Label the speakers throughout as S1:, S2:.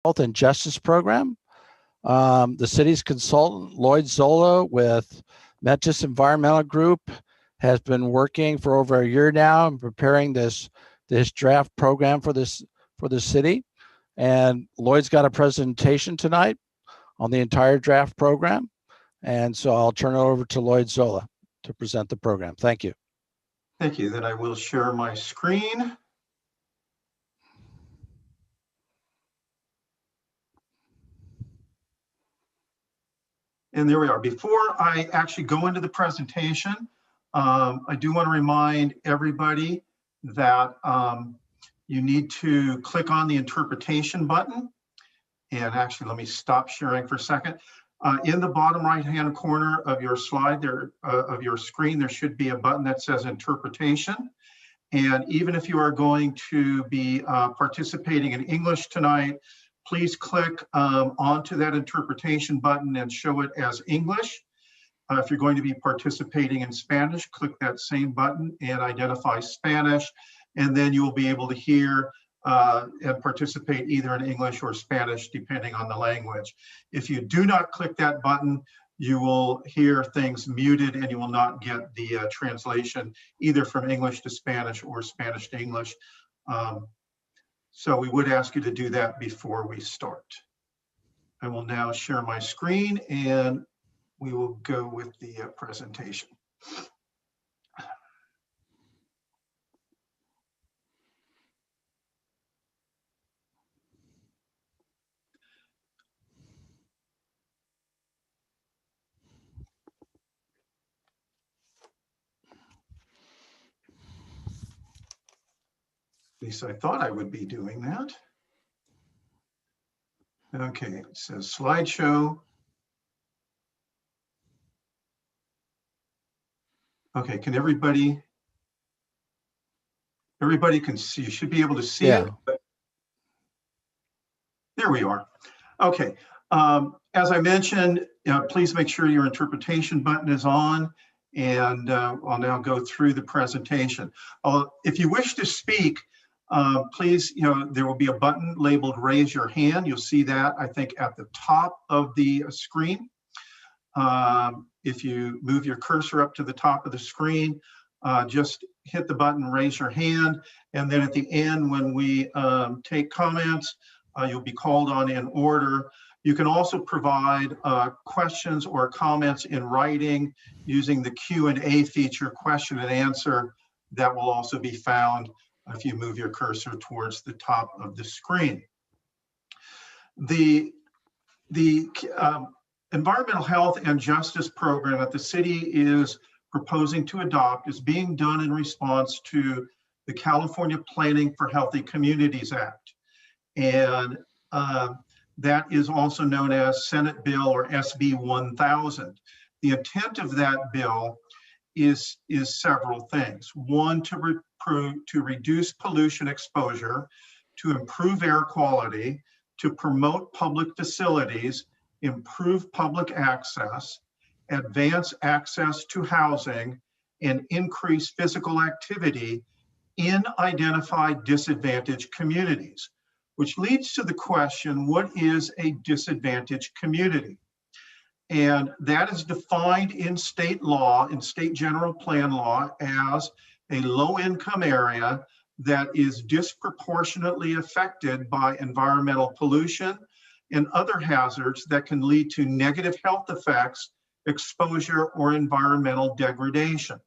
S1: Health and Justice Program. The city's consultant, Lloyd Zola with Metis Environmental Group, has been working for over a year now and preparing this draft program for the city. And Lloyd's got a presentation tonight on the entire draft program. And so I'll turn it over to Lloyd Zola to present the program. Thank you.
S2: Thank you. Then I will share my screen. And there we are. Before I actually go into the presentation, I do want to remind everybody that you need to click on the interpretation button. And actually, let me stop sharing for a second. In the bottom right-hand corner of your slide there, of your screen, there should be a button that says interpretation. And even if you are going to be participating in English tonight, please click onto that interpretation button and show it as English. If you're going to be participating in Spanish, click that same button and identify Spanish, and then you will be able to hear and participate either in English or Spanish, depending on the language. If you do not click that button, you will hear things muted and you will not get the translation either from English to Spanish or Spanish to English. So we would ask you to do that before we start. I will now share my screen and we will go with the presentation. At least I thought I would be doing that. Okay, it says slideshow. Okay, can everybody can see, you should be able to see it. There we are. Okay, as I mentioned, please make sure your interpretation button is on, and I'll now go through the presentation. If you wish to speak, please, there will be a button labeled raise your hand. You'll see that, I think, at the top of the screen. If you move your cursor up to the top of the screen, just hit the button, raise your hand, and then at the end, when we take comments, you'll be called on in order. You can also provide questions or comments in writing using the Q&A feature, question and answer, that will also be found if you move your cursor towards the top of the screen. The Environmental Health and Justice Program that the city is proposing to adopt is being done in response to the California Planning for Healthy Communities Act. And that is also known as Senate Bill or SB 1000. The intent of that bill is several things. One, to reduce pollution exposure, to improve air quality, to promote public facilities, improve public access, advance access to housing, and increase physical activity in identified disadvantaged communities, which leads to the question, what is a disadvantaged community? And that is defined in state law, in state general plan law, as a low-income area that is disproportionately affected by environmental pollution and other hazards that can lead to negative health effects, exposure, or environmental degradation.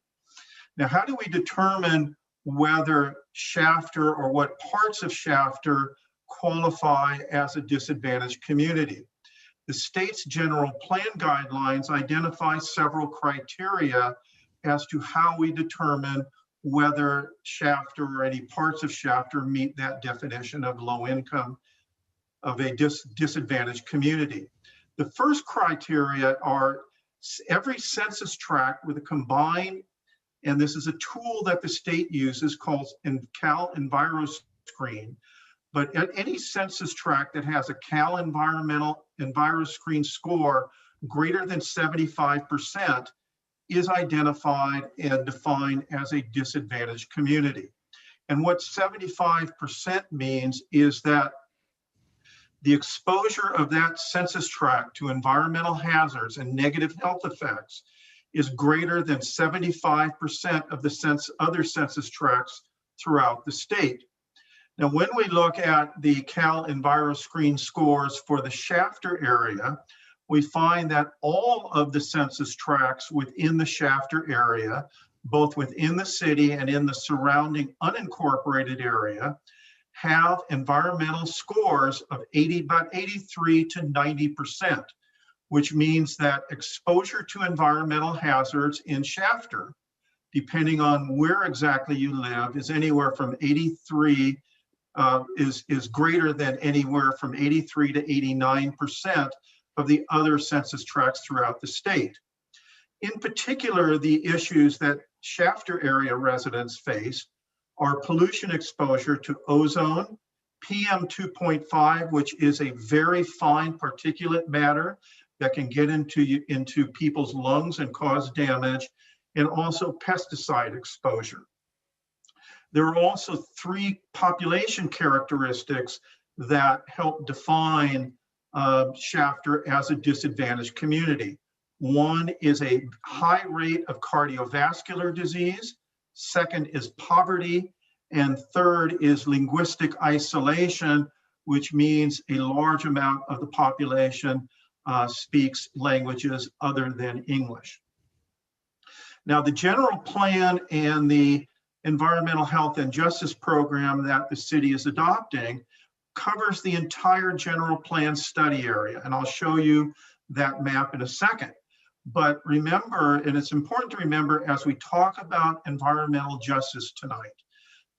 S2: Now, how do we determine whether Shafter or what parts of Shafter qualify as a disadvantaged community? The state's general plan guidelines identify several criteria as to how we determine whether Shafter or any parts of Shafter meet that definition of low income, of a disadvantaged community. The first criteria are every census tract with a combined, and this is a tool that the state uses called Cal EnviroScreen, but at any census tract that has a Cal EnviroScreen score greater than 75% is identified and defined as a disadvantaged community. And what 75% means is that the exposure of that census tract to environmental hazards and negative health effects is greater than 75% of the other census tracts throughout the state. Now, when we look at the Cal EnviroScreen scores for the Shafter area, we find that all of the census tracts within the Shafter area, both within the city and in the surrounding unincorporated area, have environmental scores of about 83 to 90%, which means that exposure to environmental hazards in Shafter, depending on where exactly you live, is anywhere from 83 is greater than anywhere from 83 to 89% of the other census tracts throughout the state. In particular, the issues that Shafter area residents face are pollution exposure to ozone, PM 2.5, which is a very fine particulate matter that can get into people's lungs and cause damage, and also pesticide exposure. There are also 3 population characteristics that help define Shafter as a disadvantaged community. One is a high rate of cardiovascular disease, second is poverty, and third is linguistic isolation, which means a large amount of the population speaks languages other than English. Now, the general plan and the environmental health and justice program that the city is adopting covers the entire general plan study area. And I'll show you that map in a second. But remember, and it's important to remember as we talk about environmental justice tonight,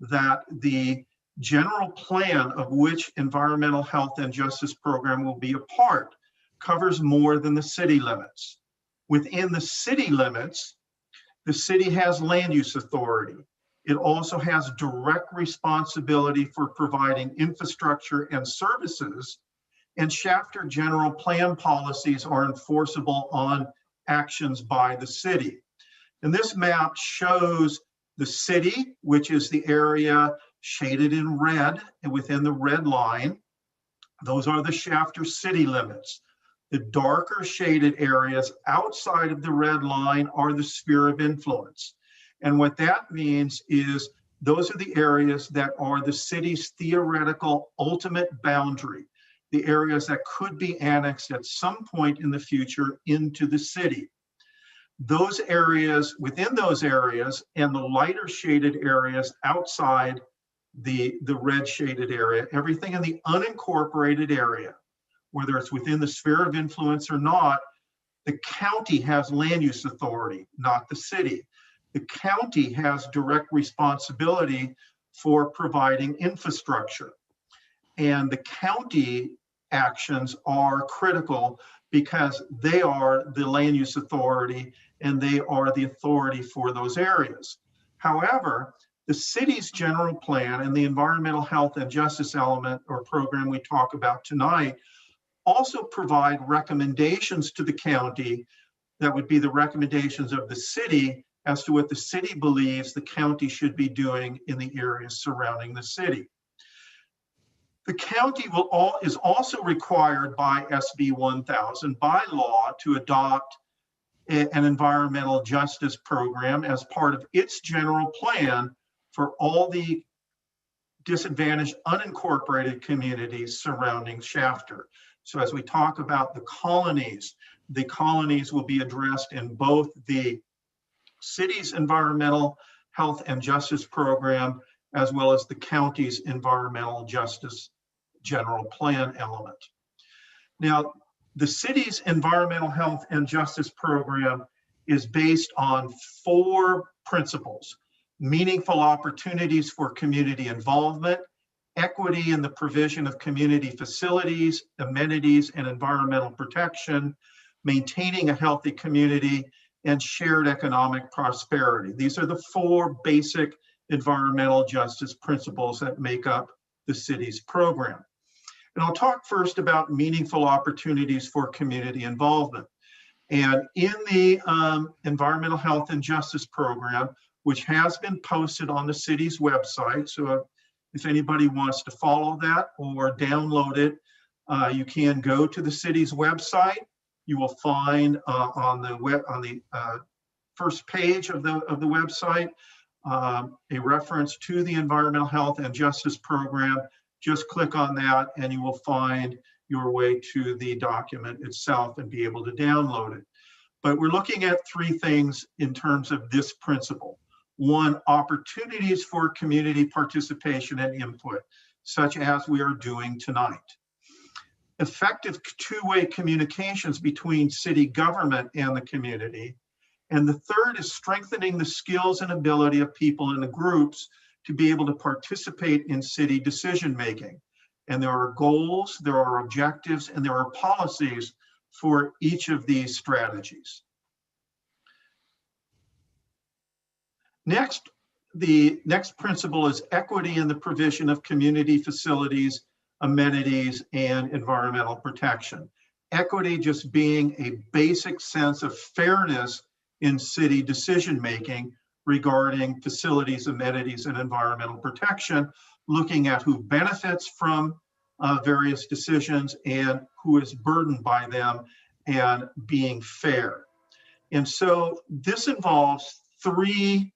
S2: that the general plan of which environmental health and justice program will be a part covers more than the city limits. Within the city limits, the city has land use authority. It also has direct responsibility for providing infrastructure and services, and Shafter general plan policies are enforceable on actions by the city. And this map shows the city, which is the area shaded in red and within the red line. Those are the Shafter city limits. The darker shaded areas outside of the red line are the sphere of influence. And what that means is those are the areas that are the city's theoretical ultimate boundary, the areas that could be annexed at some point in the future into the city. Those areas, within those areas, and the lighter shaded areas outside the red shaded area, everything in the unincorporated area, whether it's within the sphere of influence or not, the county has land use authority, not the city. The county has direct responsibility for providing infrastructure. And the county actions are critical because they are the land use authority and they are the authority for those areas. However, the city's general plan and the environmental health and justice element or program we talk about tonight also provide recommendations to the county that would be the recommendations of the city as to what the city believes the county should be doing in the areas surrounding the city. The county is also required by SB 1000 by law to adopt an environmental justice program as part of its general plan for all the disadvantaged unincorporated communities surrounding Shafter. So as we talk about the colonies will be addressed in both the city's environmental health and justice program, as well as the county's environmental justice general plan element. Now, the city's environmental health and justice program is based on 4 principles: meaningful opportunities for community involvement, equity in the provision of community facilities, amenities, and environmental protection, maintaining a healthy community, and shared economic prosperity. These are the 4 basic environmental justice principles that make up the city's program. And I'll talk first about meaningful opportunities for community involvement. And in the environmental health and justice program, which has been posted on the city's website, so if anybody wants to follow that or download it, You can go to the city's website. You will find on the first page of the website a reference to the Environmental Health and Justice Program. Just click on that and you will find your way to the document itself and be able to download it. But we're looking at three things in terms of this principle. One, opportunities for community participation and input, such as we are doing tonight. Effective two-way communications between city government and the community. And the third is strengthening the skills and ability of people in the groups to be able to participate in city decision-making. And there are goals, there are objectives, and there are policies for each of these strategies. Next, the next principle is equity in the provision of community facilities, amenities, and environmental protection. Equity just being a basic sense of fairness in city decision-making regarding facilities, amenities, and environmental protection, looking at who benefits from various decisions and who is burdened by them, and being fair. And so this involves three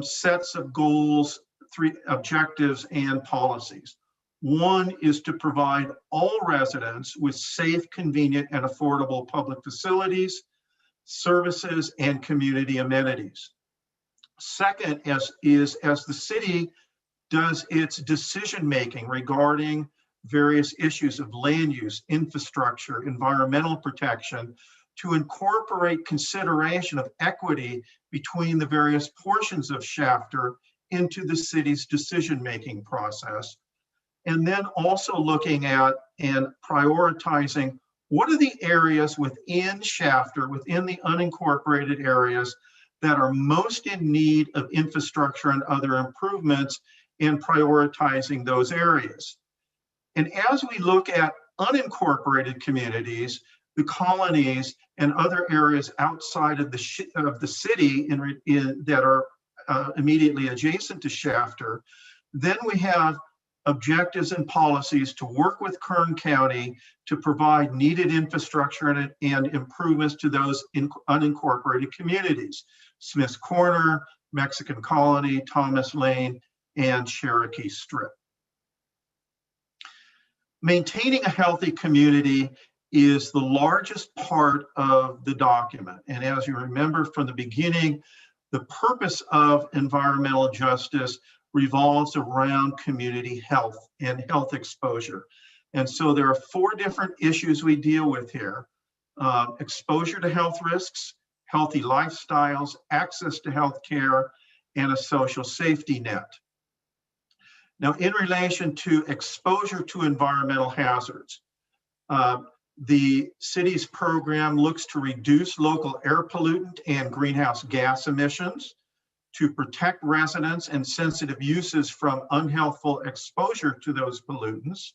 S2: sets of goals, three objectives and policies. One is to provide all residents with safe, convenient, and affordable public facilities, services, and community amenities. Second is as the city does its decision-making regarding various issues of land use, infrastructure, environmental protection, to incorporate consideration of equity between the various portions of Shafter into the city's decision-making process. And then also looking at and prioritizing what are the areas within Shafter, within the unincorporated areas, that are most in need of infrastructure and other improvements, and prioritizing those areas. And as we look at unincorporated communities, the colonies, and other areas outside of the city that are immediately adjacent to Shafter, then we have objectives and policies to work with Kern County to provide needed infrastructure and improvements to those unincorporated communities: Smith's Corner, Mexican Colony, Thomas Lane, and Cherokee Strip. Maintaining a healthy community is the largest part of the document. And as you remember from the beginning, the purpose of environmental justice revolves around community health and health exposure. And so there are four different issues we deal with here: exposure to health risks, healthy lifestyles, access to health care, and a social safety net. Now, in relation to exposure to environmental hazards, the city's program looks to reduce local air pollutant and greenhouse gas emissions, to protect residents and sensitive uses from unhealthful exposure to those pollutants,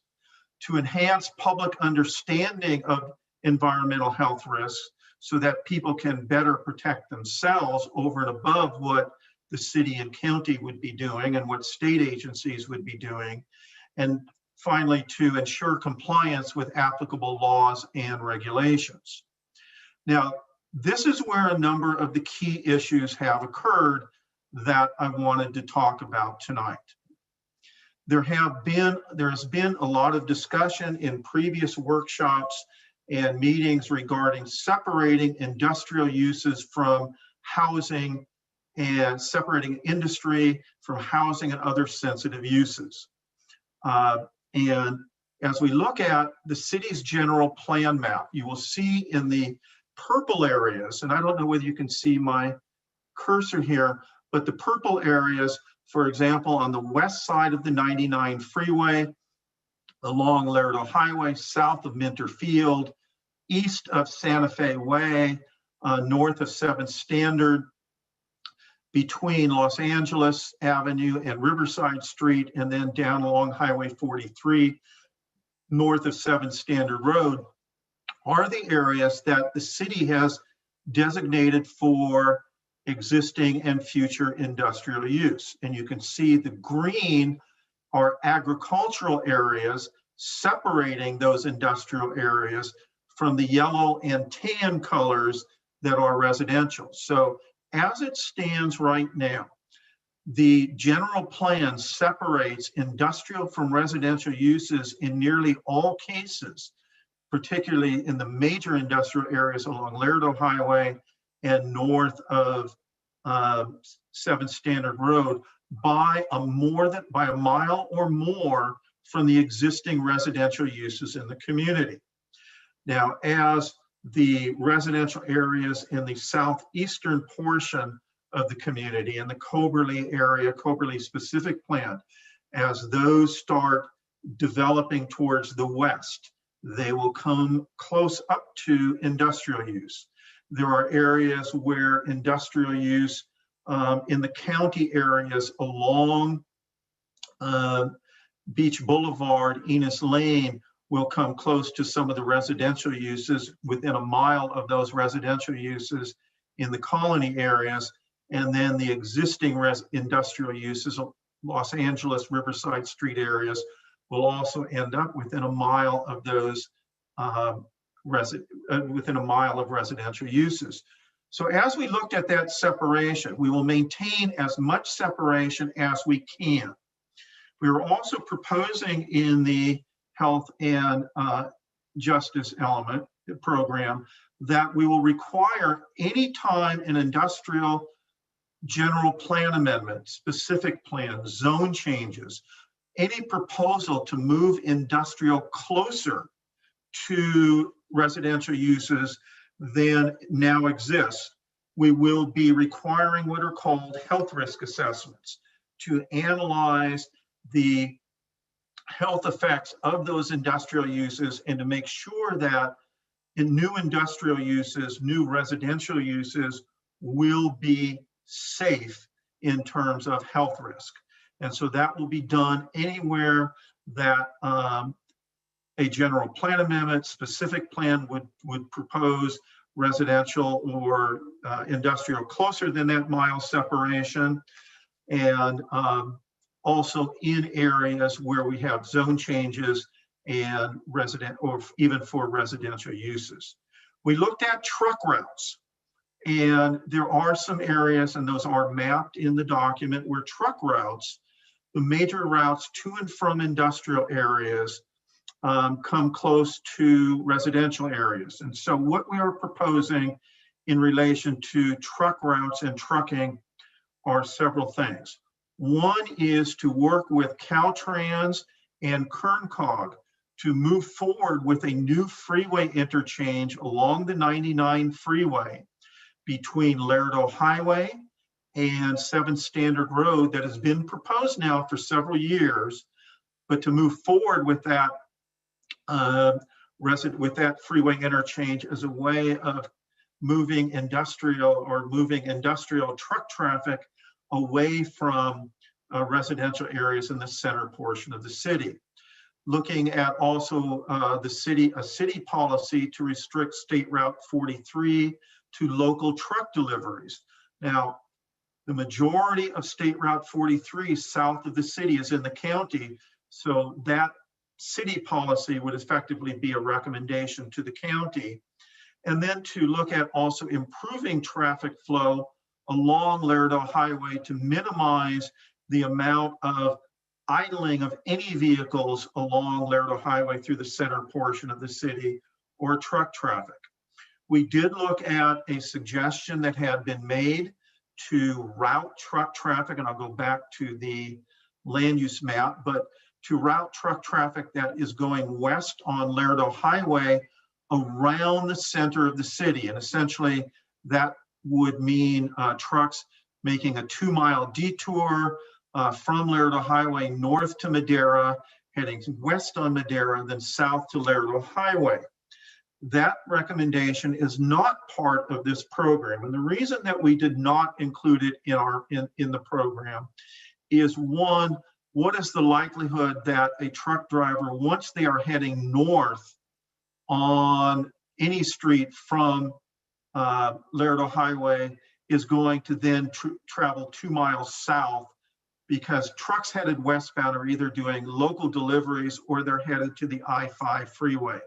S2: to enhance public understanding of environmental health risks so that people can better protect themselves over and above what the city and county would be doing and what state agencies would be doing, and finally, to ensure compliance with applicable laws and regulations. Now, this is where a number of the key issues have occurred that I wanted to talk about tonight. There has been a lot of discussion in previous workshops and meetings regarding separating industrial uses from housing and separating industry from housing and other sensitive uses. And as we look at the city's general plan map, you will see in the purple areas, and I don't know whether you can see my cursor here, but the purple areas, for example, on the west side of the 99 freeway, along Laredo Highway, south of Minter Field, east of Santa Fe Way, north of 7th Standard, between Los Angeles Avenue and Riverside Street, and then down along Highway 43, north of 7th Standard Road, are the areas that the city has designated for existing and future industrial use. And you can see the green are agricultural areas separating those industrial areas from the yellow and tan colors that are residential. So as it stands right now, the general plan separates industrial from residential uses in nearly all cases, particularly in the major industrial areas along Lerdo Highway and north of 7th Standard Road by a mile or more from the existing residential uses in the community. Now, as the residential areas in the southeastern portion of the community and the Coberly area, Coberly specific plan, as those start developing towards the west, they will come close up to industrial use. There are areas where industrial use in the county areas along Beach Boulevard, Enos Lane, will come close to some of the residential uses within a mile of those residential uses in the colony areas. And then the existing industrial uses, Los Angeles, Riverside Street areas, will also end up within a mile of those within a mile of residential uses. So as we looked at that separation, we will maintain as much separation as we can. We are also proposing in the health and justice element program that we will require any time an industrial general plan amendment, specific plan, zone changes, any proposal to move industrial closer to residential uses than now exists, we will be requiring what are called health risk assessments to analyze the health effects of those industrial uses and to make sure that in new industrial uses, new residential uses will be safe in terms of health risk. And so that will be done anywhere that a general plan amendment, specific plan would propose residential or industrial closer than that mile separation. And also in areas where we have zone changes and resident or even for residential uses. We looked at truck routes, and there are some areas, and those are mapped in the document, where truck routes, the major routes to and from industrial areas, come close to residential areas. And so what we are proposing in relation to truck routes and trucking are several things. One is to work with Caltrans and KernCog to move forward with a new freeway interchange along the 99 freeway between Lerdo Highway and 7th Standard Road that has been proposed now for several years, but to move forward with that freeway interchange as a way of moving industrial truck traffic away from residential areas in the center portion of the city. Looking at also a city policy to restrict State Route 43 to local truck deliveries. Now, the majority of State Route 43 south of the city is in the county, so that city policy would effectively be a recommendation to the county. And then to look at also improving traffic flow along Lerdo Highway to minimize the amount of idling of any vehicles along Lerdo Highway through the center portion of the city or truck traffic. We did look at a suggestion that had been made to route truck traffic, and I'll go back to the land use map, but to route truck traffic that is going west on Lerdo Highway around the center of the city. And essentially that would mean trucks making a 2-mile detour from Lerdo Highway north to Madera, heading west on Madera, then south to Lerdo Highway. That recommendation is not part of this program. And the reason that we did not include it in the program is, one, what is the likelihood that a truck driver, once they are heading north on any street from Lerdo Highway, is going to then travel 2 miles south because trucks headed westbound are either doing local deliveries or they're headed to the I-5 freeway.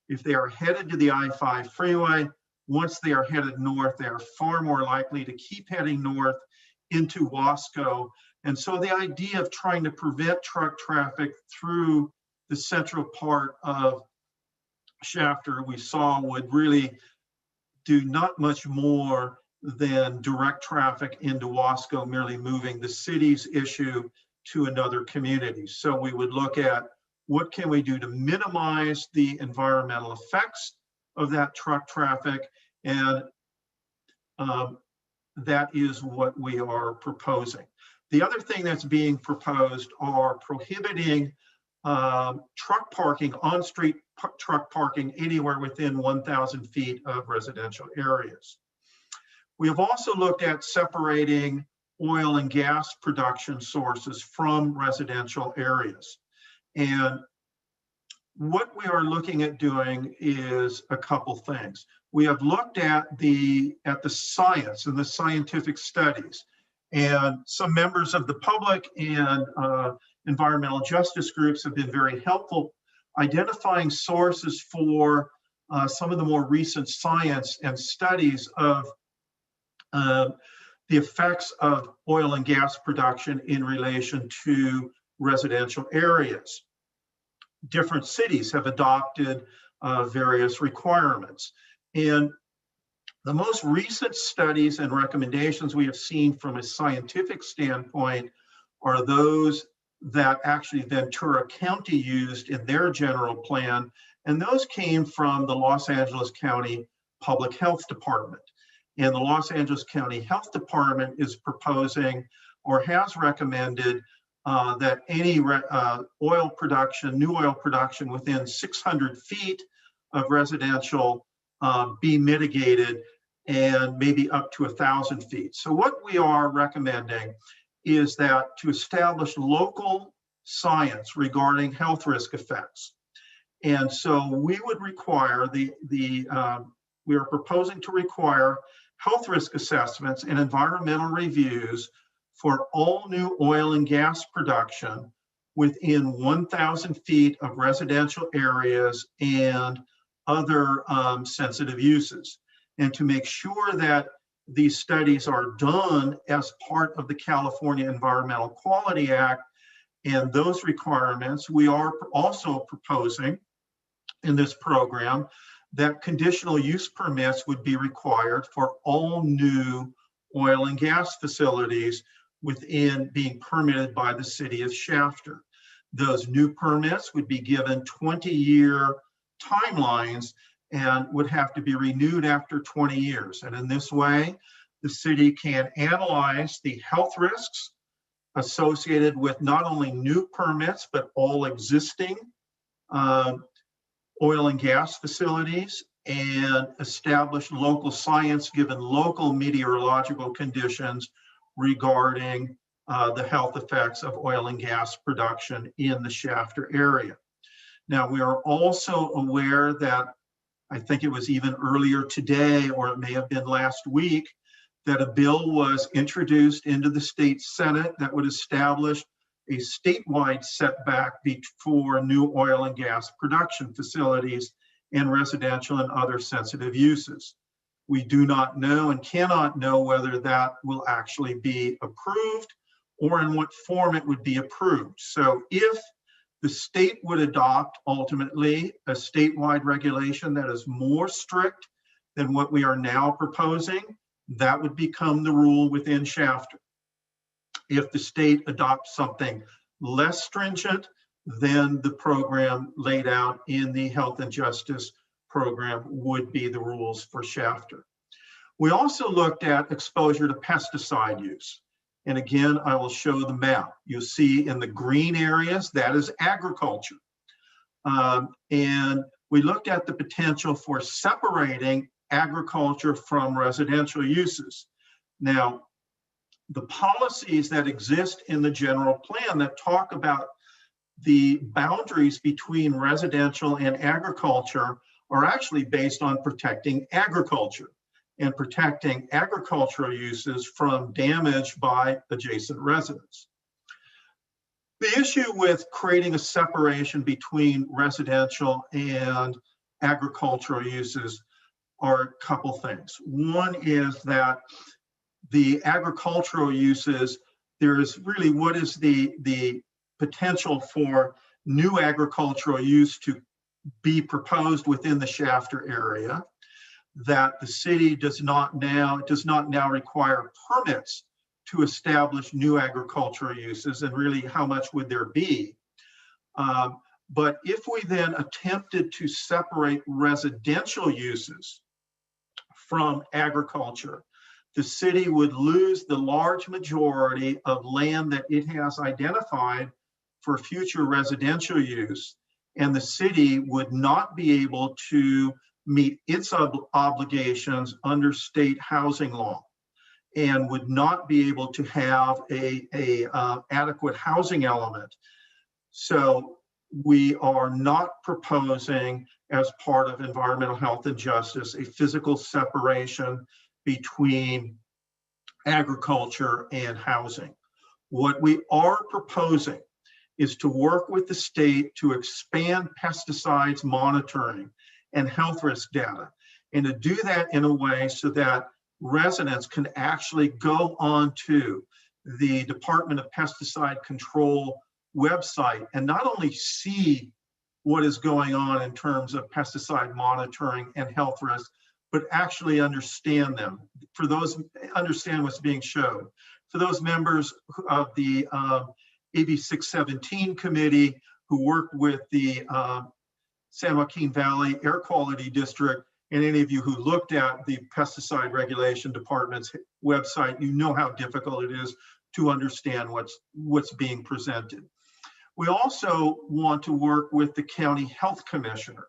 S2: If they are headed to the I-5 freeway, once they are headed north, they are far more likely to keep heading north into Wasco. And so the idea of trying to prevent truck traffic through the central part of Shafter, we saw would really do not much more than direct traffic into Wasco, merely moving the city's issue to another community. So we would look at what can we do to minimize the environmental effects of that truck traffic, and that is what we are proposing. The other thing that's being proposed are prohibiting truck parking, on-street truck parking anywhere within 1,000 feet of residential areas. We have also looked at separating oil and gas production sources from residential areas. And what we are looking at doing is a couple things. We have looked at the science and the scientific studies, and some members of the public and environmental justice groups have been very helpful identifying sources for some of the more recent science and studies of the effects of oil and gas production in relation to residential areas. Different cities have adopted various requirements. And the most recent studies and recommendations we have seen from a scientific standpoint are those that actually Ventura County used in their general plan. And those came from the Los Angeles County Public Health Department. And the Los Angeles County Health Department is proposing or has recommended that any oil production, new oil production within 600 feet of residential be mitigated, and maybe up to 1,000 feet. So what we are recommending is that to establish local science regarding health risk effects. And so we would require we are proposing to require health risk assessments and environmental reviews for all new oil and gas production within 1,000 feet of residential areas and other sensitive uses. And to make sure that these studies are done as part of the California Environmental Quality Act and those requirements, we are also proposing in this program that conditional use permits would be required for all new oil and gas facilities within being permitted by the city of Shafter. Those new permits would be given 20-year timelines and would have to be renewed after 20 years. And in this way, the city can analyze the health risks associated with not only new permits, but all existing oil and gas facilities, and establish local science given local meteorological conditions regarding the health effects of oil and gas production in the Shafter area. Now, we are also aware that, I think it was even earlier today, or it may have been last week, that a bill was introduced into the state Senate that would establish a statewide setback for new oil and gas production facilities and residential and other sensitive uses. We do not know and cannot know whether that will actually be approved or in what form it would be approved. So if the state would adopt ultimately a statewide regulation that is more strict than what we are now proposing, that would become the rule within Shafter. If the state adopts something less stringent, then the program laid out in the Health and Justice program would be the rules for Shafter. We also looked at exposure to pesticide use. And again, I will show the map. You'll see in the green areas, that is agriculture. And we looked at the potential for separating agriculture from residential uses. Now, the policies that exist in the general plan that talk about the boundaries between residential and agriculture are actually based on protecting agriculture and protecting agricultural uses from damage by adjacent residents. The issue with creating a separation between residential and agricultural uses are a couple things. One is that the agricultural uses, there is really, what is the potential for new agricultural use to be proposed within the Shafter area, that the city does not now require permits to establish new agricultural uses, and really how much would there be? But if we then attempted to separate residential uses from agriculture, the city would lose the large majority of land that it has identified for future residential use, and the city would not be able to meet its obligations under state housing law, and would not be able to have a adequate housing element. So we are not proposing, as part of environmental health and justice, a physical separation between agriculture and housing. What we are proposing is to work with the state to expand pesticides monitoring and health risk data, and to do that in a way so that residents can actually go onto the Department of Pesticide Control website and not only see what is going on in terms of pesticide monitoring and health risk, but actually understand them. For those, understand what's being shown. For those members of the AB 617 committee who worked with the San Joaquin Valley Air Quality District, and any of you who looked at the Pesticide Regulation Department's website, you know how difficult it is to understand what's being presented. We also want to work with the county health commissioner,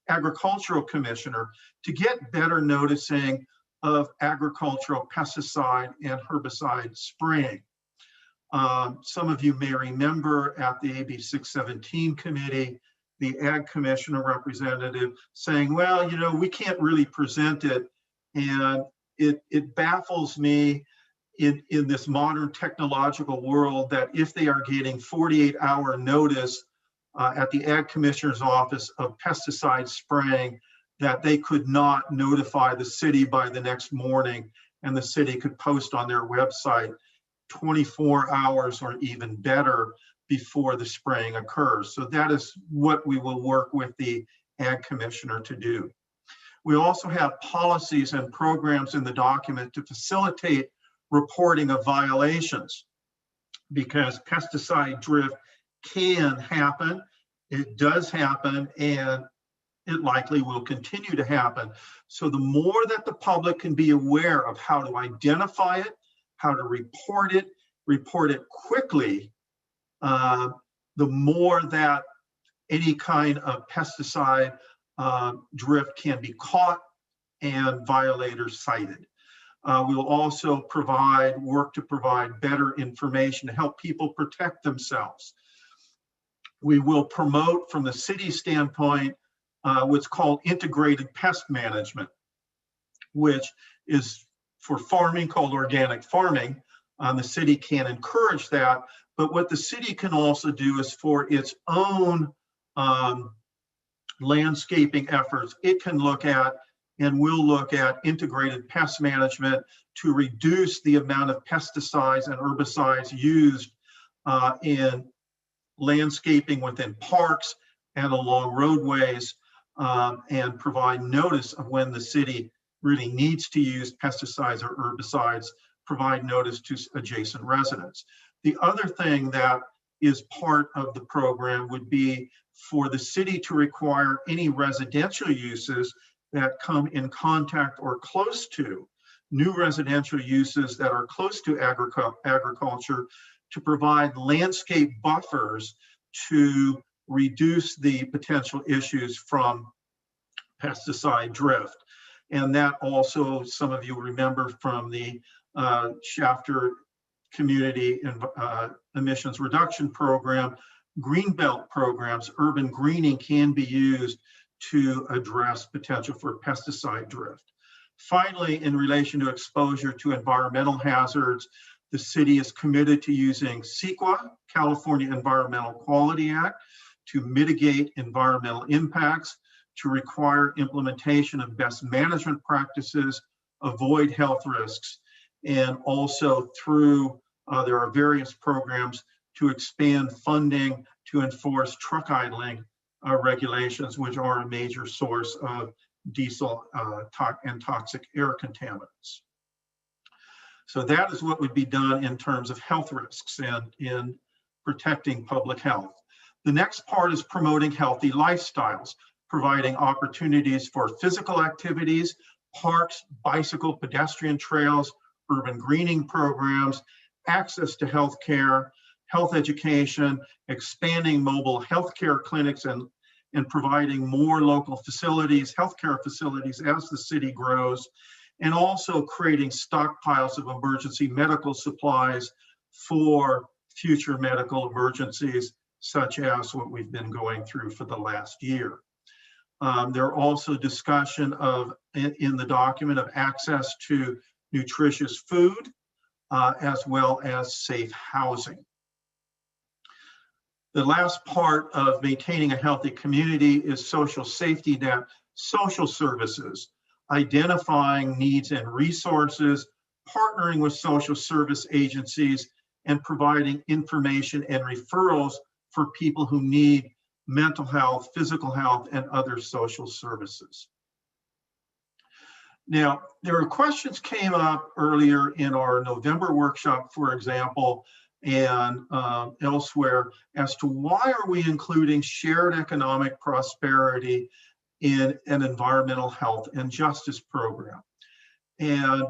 S2: agricultural commissioner, to get better noticing of agricultural pesticide and herbicide spraying. Some of you may remember at the AB 617 committee, the ag commissioner representative saying, well, you know, we can't really present it, and it baffles me in this modern technological world that if they are getting 48-hour notice at the ag commissioner's office of pesticide spraying, that they could not notify the city by the next morning, and the city could post on their website 24 hours or even better before the spraying occurs. So that is what we will work with the ag commissioner to do. We also have policies and programs in the document to facilitate reporting of violations, because pesticide drift can happen, it does happen, and it likely will continue to happen. So the more that the public can be aware of how to identify it, how to report it quickly, the more that any kind of pesticide drift can be caught and violators cited. We will also work to provide better information to help people protect themselves. We will promote, from the city standpoint, what's called integrated pest management, which is for farming, called organic farming. The city can encourage that, but what the city can also do is for its own landscaping efforts, it can look at and will look at integrated pest management to reduce the amount of pesticides and herbicides used in landscaping within parks and along roadways, and provide notice of when the city really needs to use pesticides or herbicides, provide notice to adjacent residents. The other thing that is part of the program would be for the city to require any residential uses that come in contact or close to new residential uses that are close to agriculture, to provide landscape buffers to reduce the potential issues from pesticide drift. And that also, some of you remember from the Shafter Community Emissions Reduction Program, Greenbelt programs, urban greening can be used to address potential for pesticide drift. Finally, in relation to exposure to environmental hazards, The city is committed to using CEQA, California Environmental Quality Act, to mitigate environmental impacts, to require implementation of best management practices, avoid health risks, and also through, there are various programs to expand funding to enforce truck idling regulations, which are a major source of diesel and toxic air contaminants. So that is what would be done in terms of health risks and in protecting public health. The next part is promoting healthy lifestyles, providing opportunities for physical activities, parks, bicycle, pedestrian trails, urban greening programs, access to healthcare, health education, expanding mobile healthcare clinics, and providing more local facilities, healthcare facilities as the city grows, and also creating stockpiles of emergency medical supplies for future medical emergencies, such as what we've been going through for the last year. There are also discussion of, in the document, of access to nutritious food, as well as safe housing. The last part of maintaining a healthy community is social safety net, social services, identifying needs and resources, partnering with social service agencies, and providing information and referrals for people who need mental health, physical health, and other social services. Now, there are questions came up earlier in our November workshop, for example, and elsewhere, as to why are we including shared economic prosperity in an environmental health and justice program. And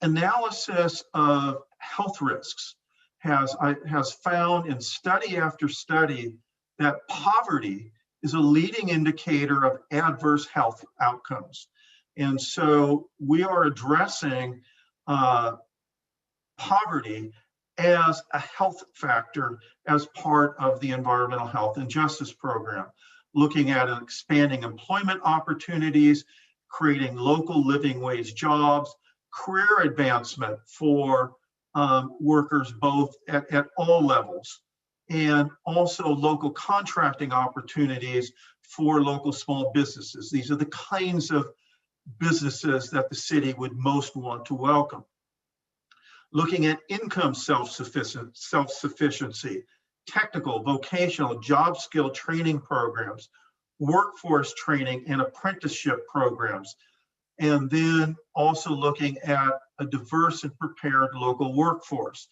S2: analysis of health risks has found in study after study that poverty is a leading indicator of adverse health outcomes. And so we are addressing poverty as a health factor as part of the environmental health and justice program, looking at expanding employment opportunities, creating local living wage jobs, career advancement for workers both at all levels, and also local contracting opportunities for local small businesses. These are the kinds of businesses that the city would most want to welcome. Looking at income self-sufficiency, technical, vocational, job skill training programs, workforce training and apprenticeship programs, and then also looking at a diverse and prepared local workforce,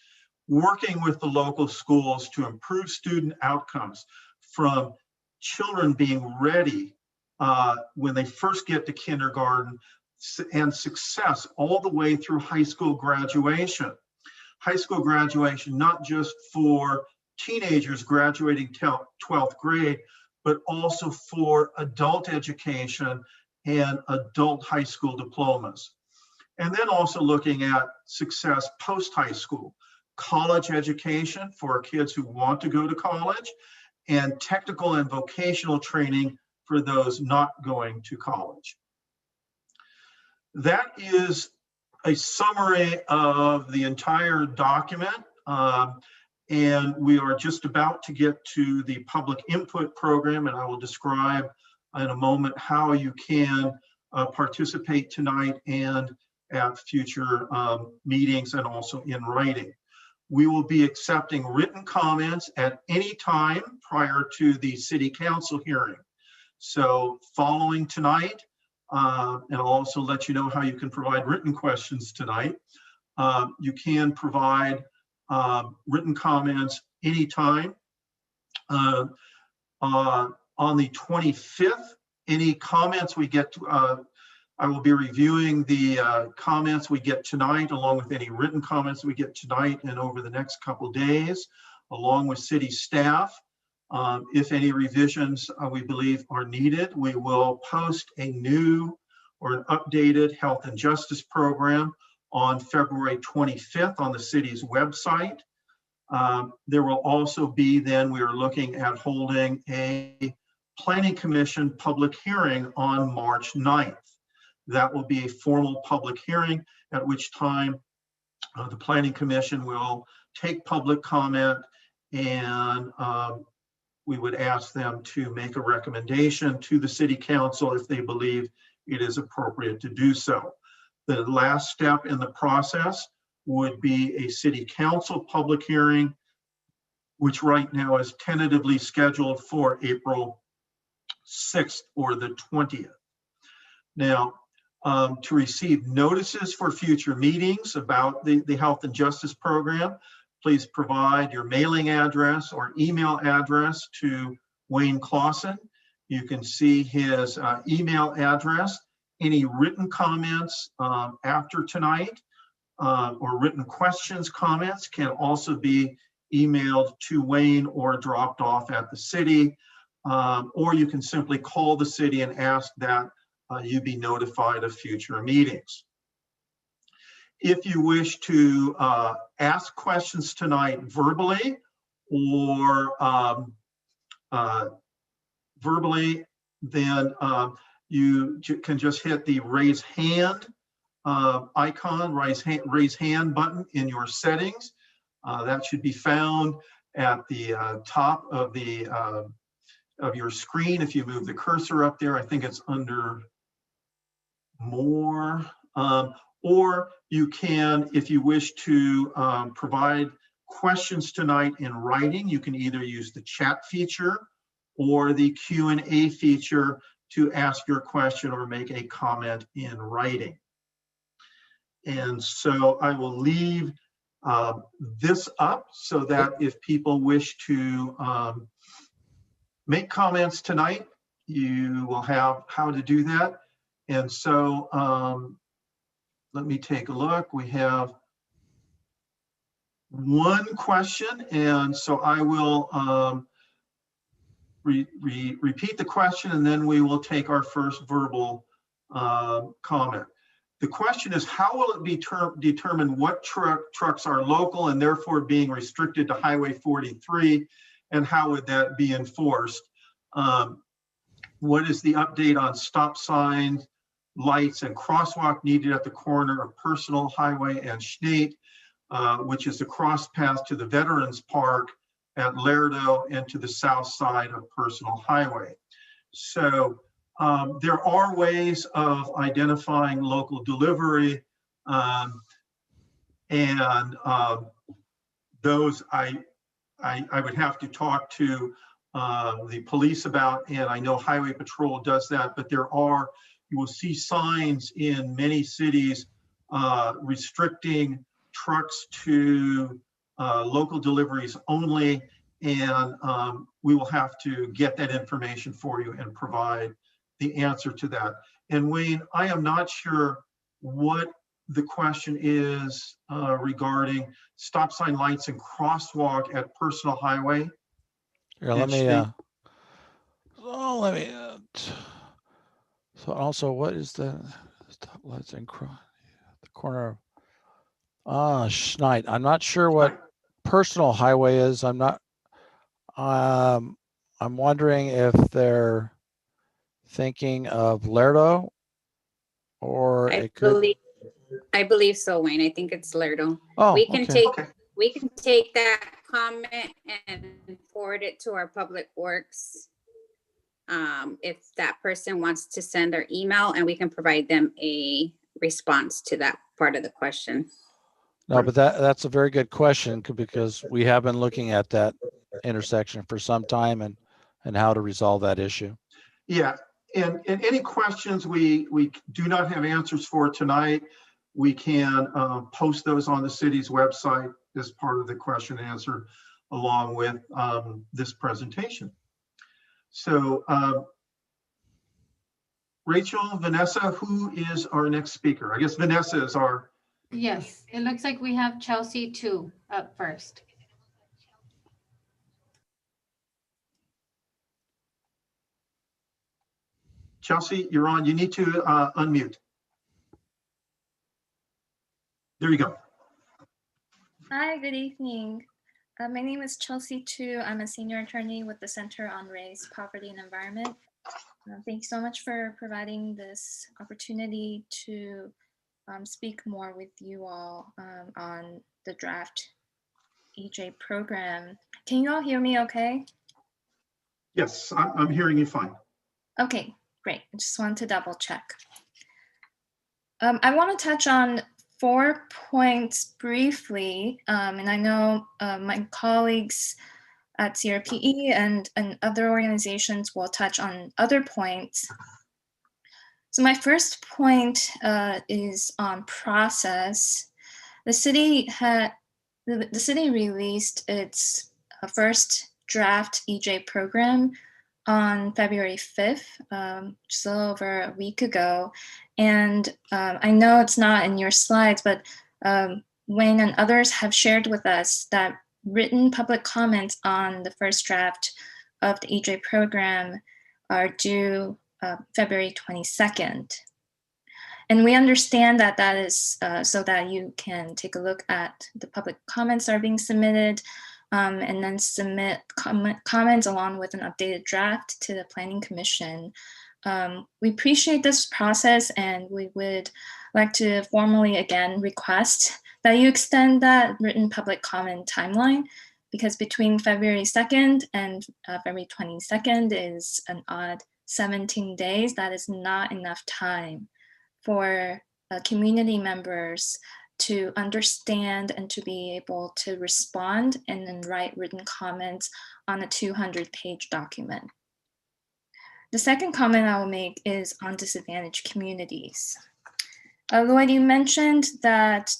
S2: working with the local schools to improve student outcomes, from children being ready when they first get to kindergarten and success all the way through high school graduation. High school graduation, not just for teenagers graduating 12th grade, but also for adult education and adult high school diplomas. And then also looking at success post-high school, college education for kids who want to go to college, and technical and vocational training for those not going to college. That is a summary of the entire document. And we are just about to get to the public input program, and I will describe in a moment how you can participate tonight and at future meetings, and also in writing. We will be accepting written comments at any time prior to the city council hearing. So following tonight, and I'll also let you know how you can provide written questions tonight. You can provide written comments anytime. On the 25th, any comments we get, I will be reviewing the comments we get tonight, along with any written comments we get tonight and over the next couple of days, along with city staff. If any revisions we believe are needed, we will post a new or an updated health and justice program on February 25th on the city's website. There will also be, then we are looking at holding a Planning Commission public hearing on March 9th. That will be a formal public hearing, at which time The Planning Commission will take public comment, and we would ask them to make a recommendation to the City Council if they believe it is appropriate to do so. The last step in the process would be a City Council public hearing, which right now is tentatively scheduled for April 6th or the 20th. Now, to receive notices for future meetings about the Health and Justice Program, please provide your mailing address or email address to Wayne Clausen. You can see his email address. Any written comments after tonight or written questions, comments can also be emailed to Wayne or dropped off at the city. Or you can simply call the city and ask that you be notified of future meetings. If you wish to ask questions tonight verbally or then you can just hit the raise hand icon, raise hand button in your settings. That should be found at the top of your screen. If you move the cursor up there, I think it's under more. Or you can, if you wish to provide questions tonight in writing, you can either use the chat feature or the Q&A feature to ask your question or make a comment in writing. And so I will leave this up so that if people wish to make comments tonight, you will have how to do that. And so let me take a look. We have one question, and so I will repeat the question, and then we will take our first verbal comment. The question is, how will it be determined what trucks are local and therefore being restricted to Highway 43, and how would that be enforced? What is the update on stop signs, lights, and crosswalk needed at the corner of Personal Highway and Schneidt, which is the cross path to the Veterans Park at Lerdo and to the south side of Personal Highway? So there are ways of identifying local delivery, and those I would have to talk to the police about, and I know Highway Patrol does that, but you will see signs in many cities restricting trucks to local deliveries only, and we will have to get that information for you and provide the answer to that. And Wayne, I am not sure what the question is regarding stop sign, lights, and crosswalk at Personal Highway.
S1: Here, let me so also, what is the stop lights and the corner of Schneidt? I'm not sure what Personal Highway is. I'm not. I'm wondering if they're thinking of Lerdo, or
S3: I believe so, Wayne. I think it's Lerdo.
S1: Oh,
S3: we can
S1: okay.
S3: take that comment and forward it to our Public Works. If that person wants to send their email, and we can provide them a response to that part of the question.
S1: No, but that's a very good question, because we have been looking at that intersection for some time and how to resolve that issue.
S2: Yeah, and any questions we do not have answers for tonight, we can post those on the city's website as part of the question and answer along with this presentation. So Rachel, Vanessa, who is our next speaker? I guess Vanessa is our...
S4: Yes, it looks like we have Chelsea too up first.
S2: Chelsea, you're on. You need to unmute. There you go.
S5: Hi, good evening. My name is Chelsea Tu. I'm a senior attorney with the Center on Race, Poverty, and Environment. Thank you so much for providing this opportunity to speak more with you all on the draft EJ program. Can you all hear me okay?
S2: Yes, I'm hearing you fine.
S5: Okay, great. I just wanted to double check. I want to touch on 4 points briefly, and I know my colleagues at CRPE and other organizations will touch on other points. So my first point is on process. The city released its first draft EJ program on February 5th, just a little over a week ago. And I know it's not in your slides, but Wayne and others have shared with us that written public comments on the first draft of the EJ program are due February 22nd. And we understand that that is so that you can take a look at the public comments that are being submitted, and then submit comments along with an updated draft to the Planning Commission. We appreciate this process, and we would like to formally again request that you extend that written public comment timeline, because between February 2nd and February 22nd is an odd 17 days. That is not enough time for community members to understand and to be able to respond and then write written comments on a 200-page document. The second comment I will make is on disadvantaged communities. Lloyd, you mentioned that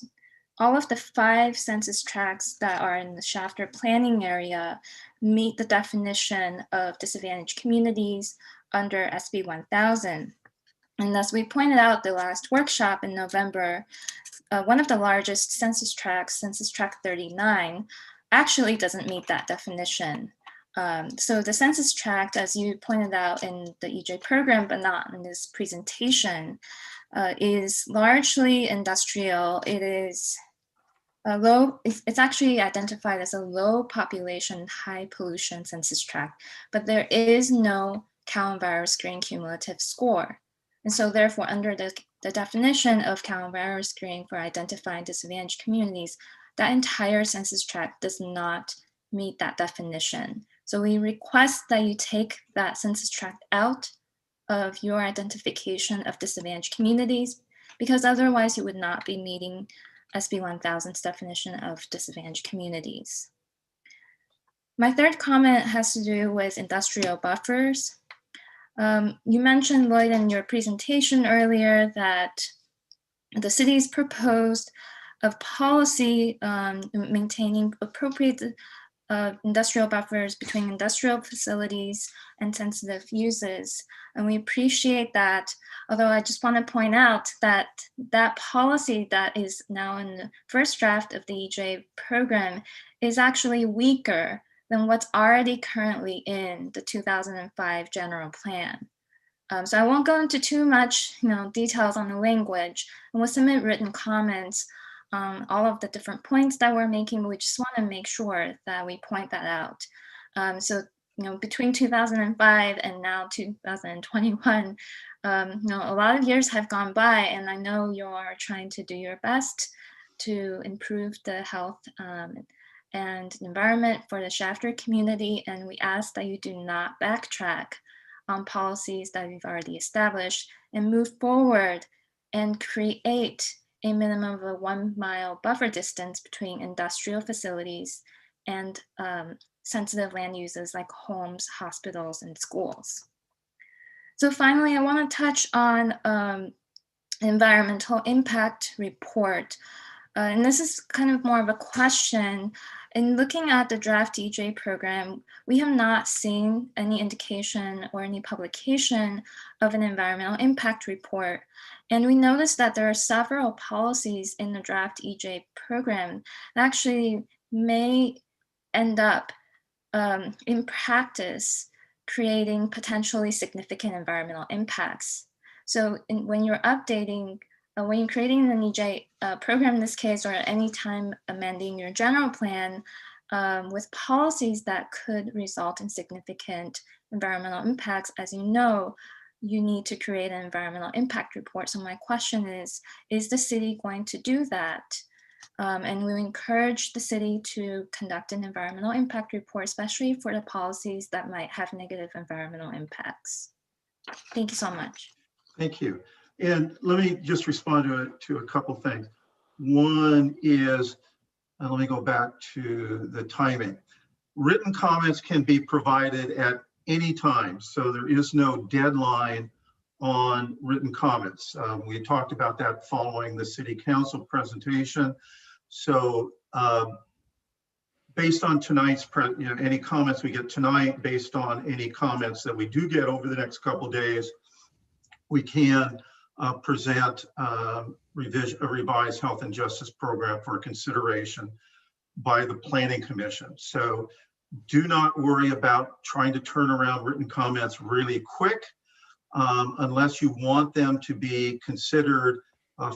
S5: all of the 5 census tracts that are in the Shafter planning area meet the definition of disadvantaged communities under SB 1000. And as we pointed out the last workshop in November, one of the largest census tracts, Census Tract 39, actually doesn't meet that definition. So the census tract, as you pointed out in the EJ program, but not in this presentation, is largely industrial. It is it's actually identified as a low population, high pollution census tract, but there is no CalEnviro screen cumulative score. And so therefore, under the definition of CalEnviro screen for identifying disadvantaged communities, that entire census tract does not meet that definition. So we request that you take that census tract out of your identification of disadvantaged communities, because otherwise you would not be meeting SB 1000's definition of disadvantaged communities. My third comment has to do with industrial buffers. You mentioned, Lloyd, in your presentation earlier that the city's proposed of policy maintaining appropriate industrial buffers between industrial facilities and sensitive uses. And we appreciate that, although I just want to point out that that policy that is now in the first draft of the EJ program is actually weaker than what's already currently in the 2005 general plan. So I won't go into too much details on the language, and we'll submit written comments on all of the different points that we're making. We just want to make sure that we point that out. So between 2005 and now 2021, a lot of years have gone by, and I know you are trying to do your best to improve the health and environment for the Shafter community, and we ask that you do not backtrack on policies that we've already established and move forward and create a minimum of a 1 mile buffer distance between industrial facilities and sensitive land uses like homes, hospitals, and schools. So finally, I want to touch on environmental impact report. And this is kind of more of a question. In looking at the draft EJ program, we have not seen any indication or any publication of an environmental impact report. And we noticed that there are several policies in the draft EJ program that actually may end up in practice creating potentially significant environmental impacts. So when you're updating when you're creating an EJ program in this case, or any time amending your general plan with policies that could result in significant environmental impacts, as you know, you need to create an environmental impact report. So my question is the city going to do that? And we encourage the city to conduct an environmental impact report, especially for the policies that might have negative environmental impacts. Thank you so much.
S2: Thank you. And let me just respond to a couple things. One is, let me go back to the timing. Written comments can be provided at any time, so there is no deadline on written comments. We talked about that following the city council presentation. So based on tonight's, any comments we get tonight, based on any comments that we do get over the next couple of days, we can present a revised health and justice program for consideration by the Planning Commission. So do not worry about trying to turn around written comments really quick unless you want them to be considered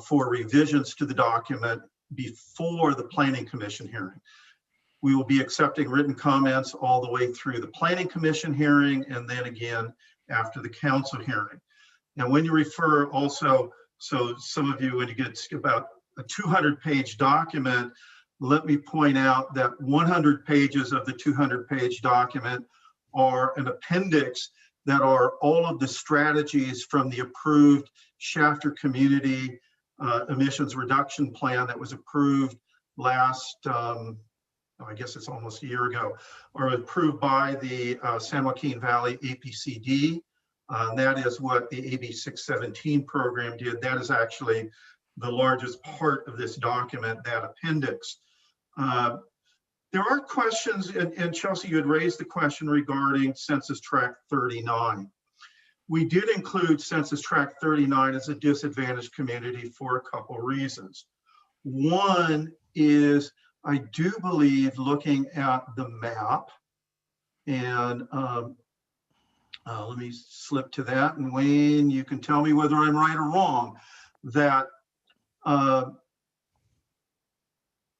S2: for revisions to the document before the Planning Commission hearing. We will be accepting written comments all the way through the Planning Commission hearing and then again after the council hearing. Now, when you refer also, so some of you, when you get about a 200-page document, let me point out that 100 pages of the 200-page document are an appendix that are all of the strategies from the approved Shafter Community Emissions Reduction Plan that was approved last, I guess it's almost a year ago, or approved by the San Joaquin Valley APCD. That is what the AB 617 program did. That is actually the largest part of this document, that appendix. There are questions, and Chelsea, you had raised the question regarding Census Tract 39. We did include Census Tract 39 as a disadvantaged community for a couple reasons. One is, I do believe, looking at the map, and let me slip to that, and Wayne, you can tell me whether I'm right or wrong, that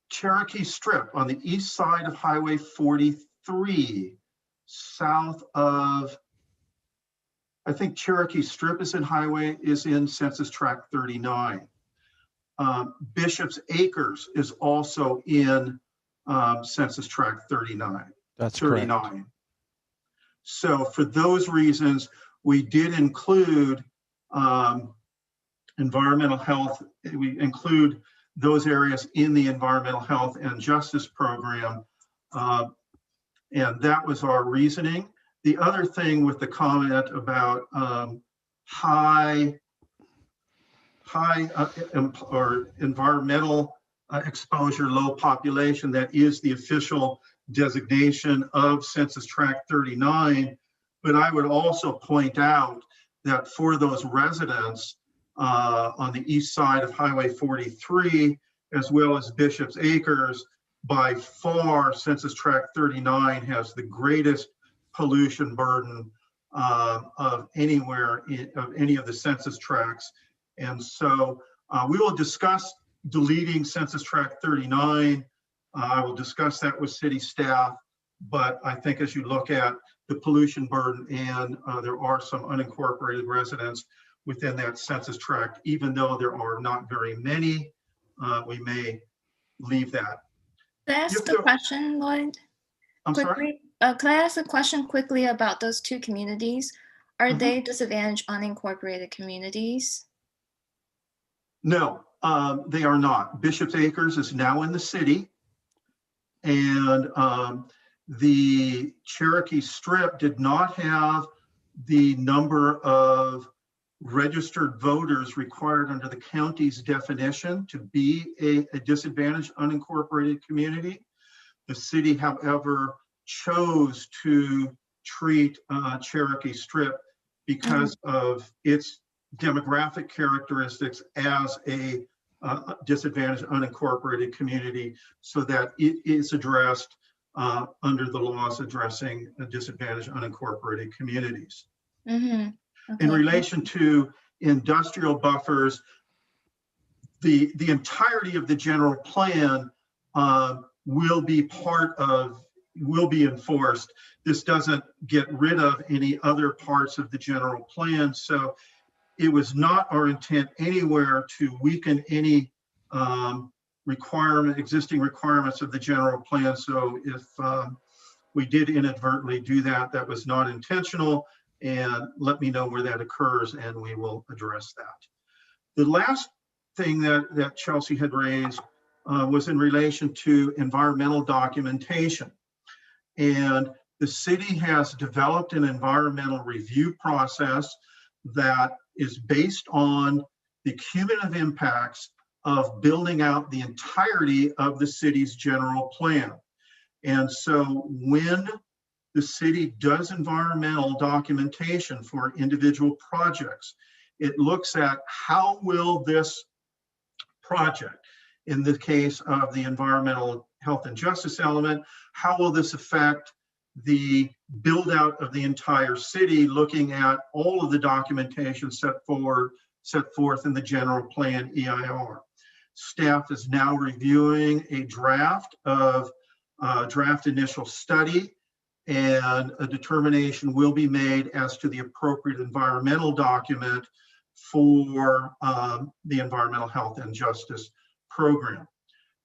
S2: Cherokee Strip on the east side of Highway 43, south of, I think Cherokee Strip is in Census Tract 39. Bishop's Acres is also in Census Tract 39.
S1: That's
S2: 39.
S1: correct.
S2: So for those reasons, we did include environmental health. We include those areas in the environmental health and justice program. And that was our reasoning. The other thing with the comment about high or environmental exposure, low population, that is the official designation of Census Tract 39. But I would also point out that for those residents on the east side of Highway 43, as well as Bishop's Acres, by far Census Tract 39 has the greatest pollution burden of anywhere of any of the census tracts. And so we will discuss deleting Census Tract 39. I will discuss that with city staff, but I think as you look at the pollution burden, and there are some unincorporated residents within that census tract, even though there are not very many, we may leave that.
S5: Could I ask a question, Lloyd?
S2: I'm sorry?
S5: Quickly, could I ask a question quickly about those two communities? Are they disadvantaged unincorporated communities?
S2: No, they are not. Bishop's Acres is now in the city, and the Cherokee Strip did not have the number of registered voters required under the county's definition to be a disadvantaged unincorporated community. The city, however, chose to treat Cherokee Strip because of its demographic characteristics as a disadvantaged unincorporated community, so that it is addressed under the laws addressing disadvantaged unincorporated communities. Okay. In relation to industrial buffers, the entirety of the general plan will be part of will be enforced. This doesn't get rid of any other parts of the general plan. So it was not our intent anywhere to weaken any existing requirements of the general plan. So if we did inadvertently do that, that was not intentional, and let me know where that occurs and we will address that. The last thing that Chelsea had raised was in relation to environmental documentation. And the city has developed an environmental review process that is based on the cumulative impacts of building out the entirety of the city's general plan. And so when the city does environmental documentation for individual projects, it looks at how will this project, in the case of the environmental health and justice element, how will this affect the build out of the entire city, looking at all of the documentation set forth in the general plan EIR. Staff is now reviewing a draft of draft initial study, and a determination will be made as to the appropriate environmental document for the environmental health and justice program.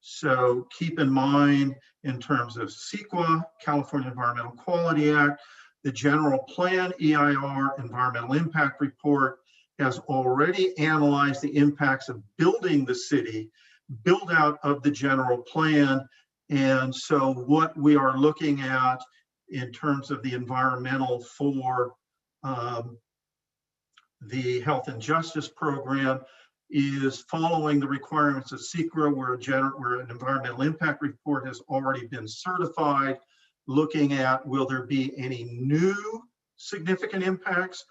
S2: So keep in mind, in terms of CEQA, California Environmental Quality Act, the general plan EIR, environmental impact report, has already analyzed the impacts of building the city, build out of the general plan. And so what we are looking at in terms of the environmental for the health and justice program is following the requirements of CEQA, where an environmental impact report has already been certified, looking at will there be any new significant impacts,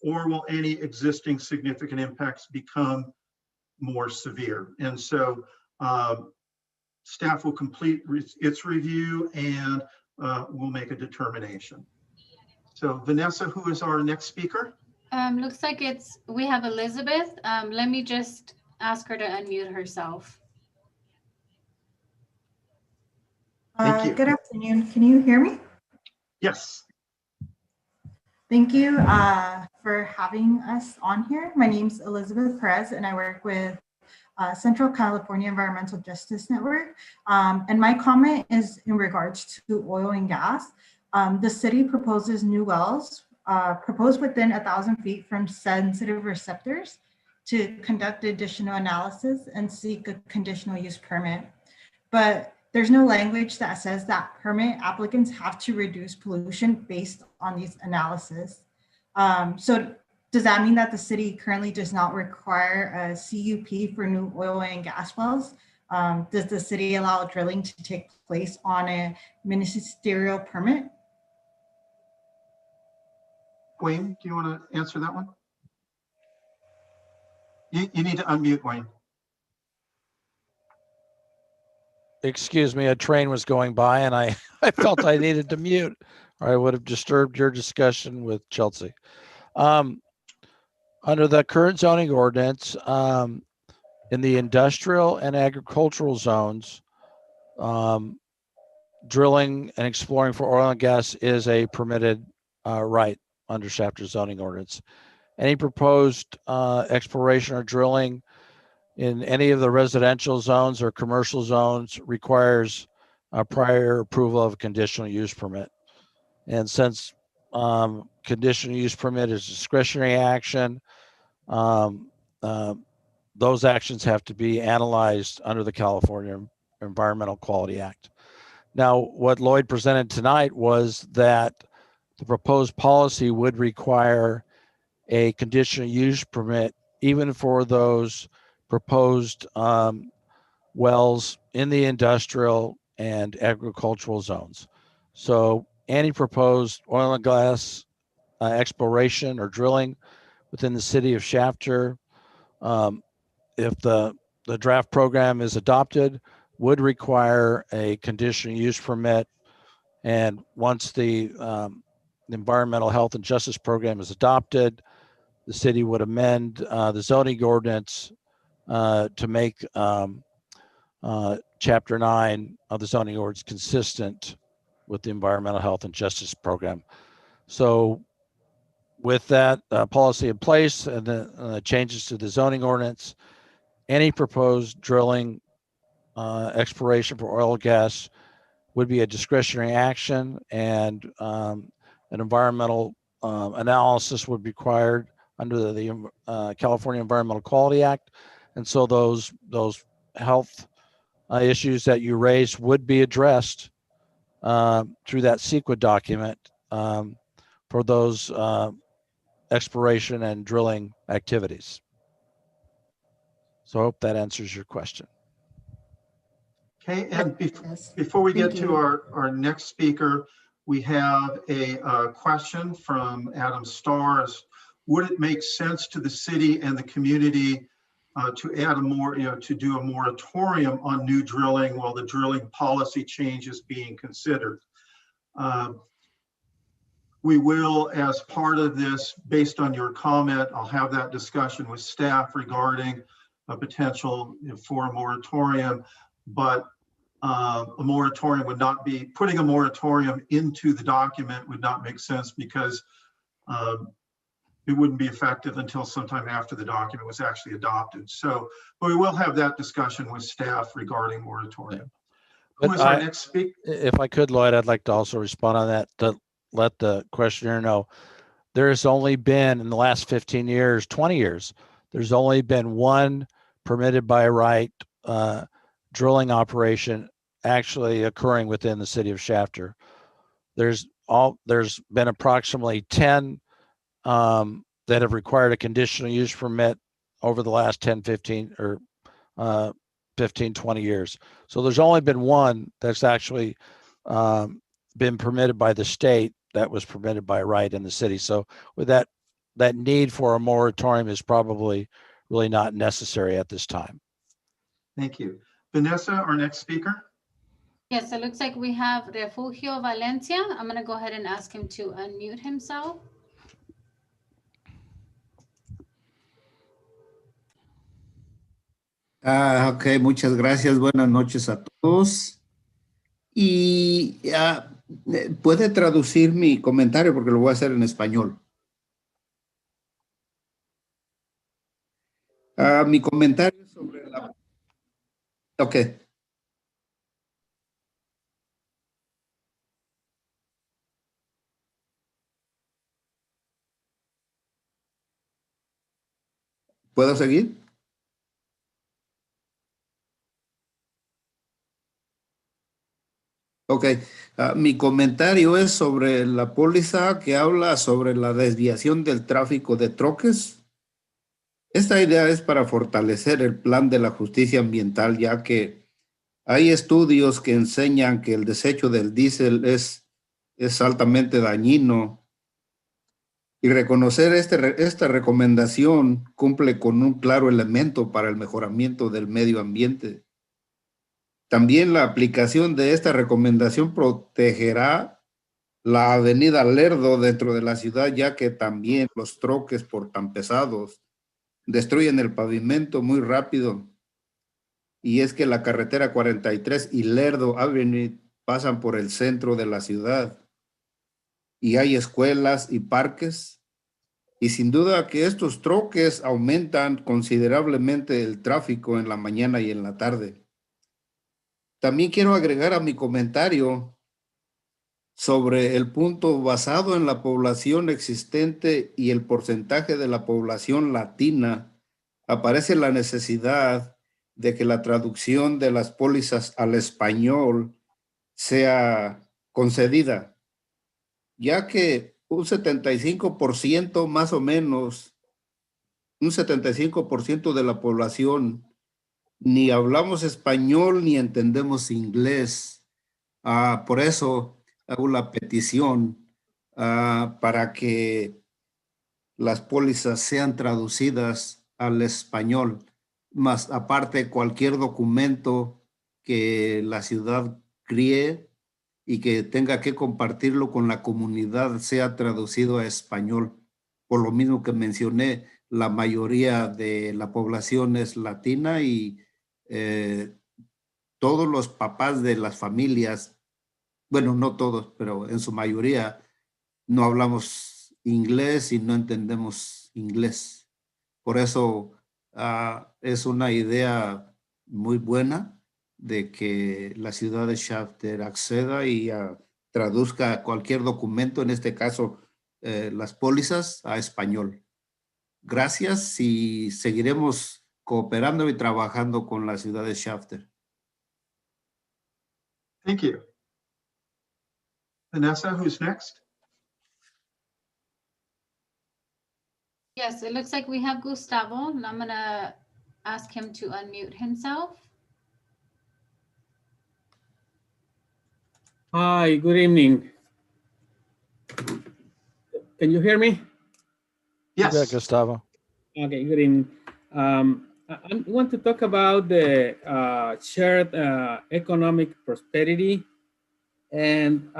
S2: or will any existing significant impacts become more severe. And so staff will complete its review and we'll make a determination. So Vanessa, who is our next speaker?
S4: Looks like we have Elizabeth. Let me just ask her to unmute herself.
S2: Thank you.
S6: Good afternoon. Can you hear me?
S2: Yes.
S6: Thank you for having us on here. My name's Elizabeth Perez, and I work with Central California Environmental Justice Network. And my comment is in regards to oil and gas. The city proposes new wells proposed within 1,000 feet from sensitive receptors to conduct additional analysis and seek a conditional use permit. But there's no language that says that permit applicants have to reduce pollution based on these analysis. So does that mean that the city currently does not require a CUP for new oil and gas wells? Does the city allow drilling to take place on a ministerial permit?
S2: Wayne, do you want to answer that one? You need to unmute, Wayne.
S1: Excuse me, a train was going by and I felt I needed to mute, or I would have disturbed your discussion with Chelsea. Under the current zoning ordinance, in the industrial and agricultural zones, drilling and exploring for oil and gas is a permitted right under chapter zoning ordinance. Any proposed exploration or drilling in any of the residential zones or commercial zones requires a prior approval of a conditional use permit. And since conditional use permit is discretionary action, those actions have to be analyzed under the California Environmental Quality Act. Now, what Lloyd presented tonight was that the proposed policy would require a conditional use permit even for those proposed wells in the industrial and agricultural zones. So any proposed oil and gas exploration or drilling within the city of Shafter, if the draft program is adopted, would require a conditional use permit. And once the environmental health and justice program is adopted, the city would amend the zoning ordinance to make Chapter 9 of the zoning ordinance consistent with the Environmental Health and Justice Program. So with that policy in place and the changes to the zoning ordinance, any proposed drilling exploration for oil and gas would be a discretionary action, and an environmental analysis would be required under the California Environmental Quality Act. And so those health issues that you raised would be addressed through that CEQA document for those exploration and drilling activities. So I hope that answers your question.
S2: Okay, and
S6: Yes.
S2: before we get
S6: Thank
S2: to
S6: you.
S2: our next speaker, we have a question from Adam Stars. Would it make sense to the city and the community to add to do a moratorium on new drilling while the drilling policy change is being considered? We will, as part of this, based on your comment, I'll have that discussion with staff regarding a potential for a moratorium, but a moratorium would not be, putting a moratorium into the document would not make sense because it wouldn't be effective until sometime after the document was actually adopted. So, but we will have that discussion with staff regarding moratorium. Who is our next speaker?
S1: If I could, Lloyd, I'd like to also respond on that to let the questioner know. There's only been, in the last 15 years, 20 years, there's only been one permitted by right drilling operation actually occurring within the city of Shafter. There's been approximately 10 that have required a conditional use permit over the last 10, 15 or 15, 20 years. So there's only been one that's actually been permitted by the state that was permitted by right in the city. So with that need for a moratorium is probably really not necessary at this time.
S2: Thank you. Vanessa, our next speaker.
S4: Yes, it looks like we have Refugio Valencia. I'm going to go ahead and ask him to unmute himself.
S7: Ok, muchas gracias. Buenas noches a todos. Y puede traducir mi comentario porque lo voy a hacer en español. Mi comentario sobre la... Ok. ¿Puedo seguir? Ok, mi comentario es sobre la póliza que habla sobre la desviación del tráfico de troques. Esta idea es para fortalecer el plan de la justicia ambiental, ya que hay estudios que enseñan que el desecho del diésel es altamente dañino. Y reconocer esta recomendación cumple con un claro elemento para el mejoramiento del medio ambiente. También la aplicación de esta recomendación protegerá la avenida Lerdo dentro de la ciudad, ya que también los troques por tan pesados destruyen el pavimento muy rápido. Y es que la carretera 43 y Lerdo Avenue pasan por el centro de la ciudad. Y hay escuelas y parques. Y sin duda que estos troques aumentan considerablemente el tráfico en la mañana y en la tarde. También quiero agregar a mi comentario sobre el punto basado en la población existente y el porcentaje de la población latina. Aparece la necesidad de que la traducción de las pólizas al español sea concedida, ya que un 75% más o menos, un 75% de la población ni hablamos español ni entendemos inglés. Por eso hago la petición para que las pólizas sean traducidas al español, más aparte cualquier documento que la ciudad cree y que tenga que compartirlo con la comunidad sea traducido a español. Por lo mismo que mencioné, la mayoría de la población es latina y todos los papás de las familias bueno, no todos, pero en su mayoría no hablamos inglés y no entendemos inglés. Por eso es una idea muy buena de que la ciudad de Shafter acceda y traduzca cualquier documento, en este caso las pólizas, a español. Gracias y seguiremos cooperando y trabajando con la ciudad de Shafter.
S2: Thank you. Vanessa, who's next?
S4: Yes, it looks like we have Gustavo, and I'm gonna ask him to unmute himself.
S8: Hi, good evening. Can you hear me?
S1: Yeah,
S2: Yes.
S1: Gustavo.
S8: Okay, good evening. I want to talk about the shared economic prosperity, and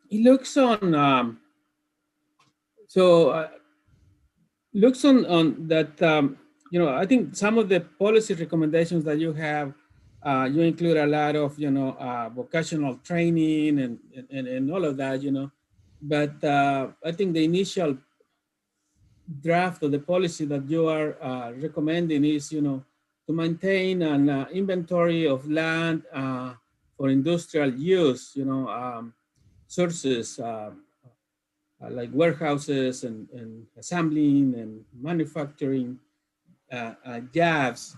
S8: it looks on. Looks on that. You know, I think some of the policy recommendations that you have, you include a lot of vocational training and all of that. You know, but I think the initial draft of the policy that you are recommending is, to maintain an inventory of land for industrial use, sources like warehouses and assembling and manufacturing jobs.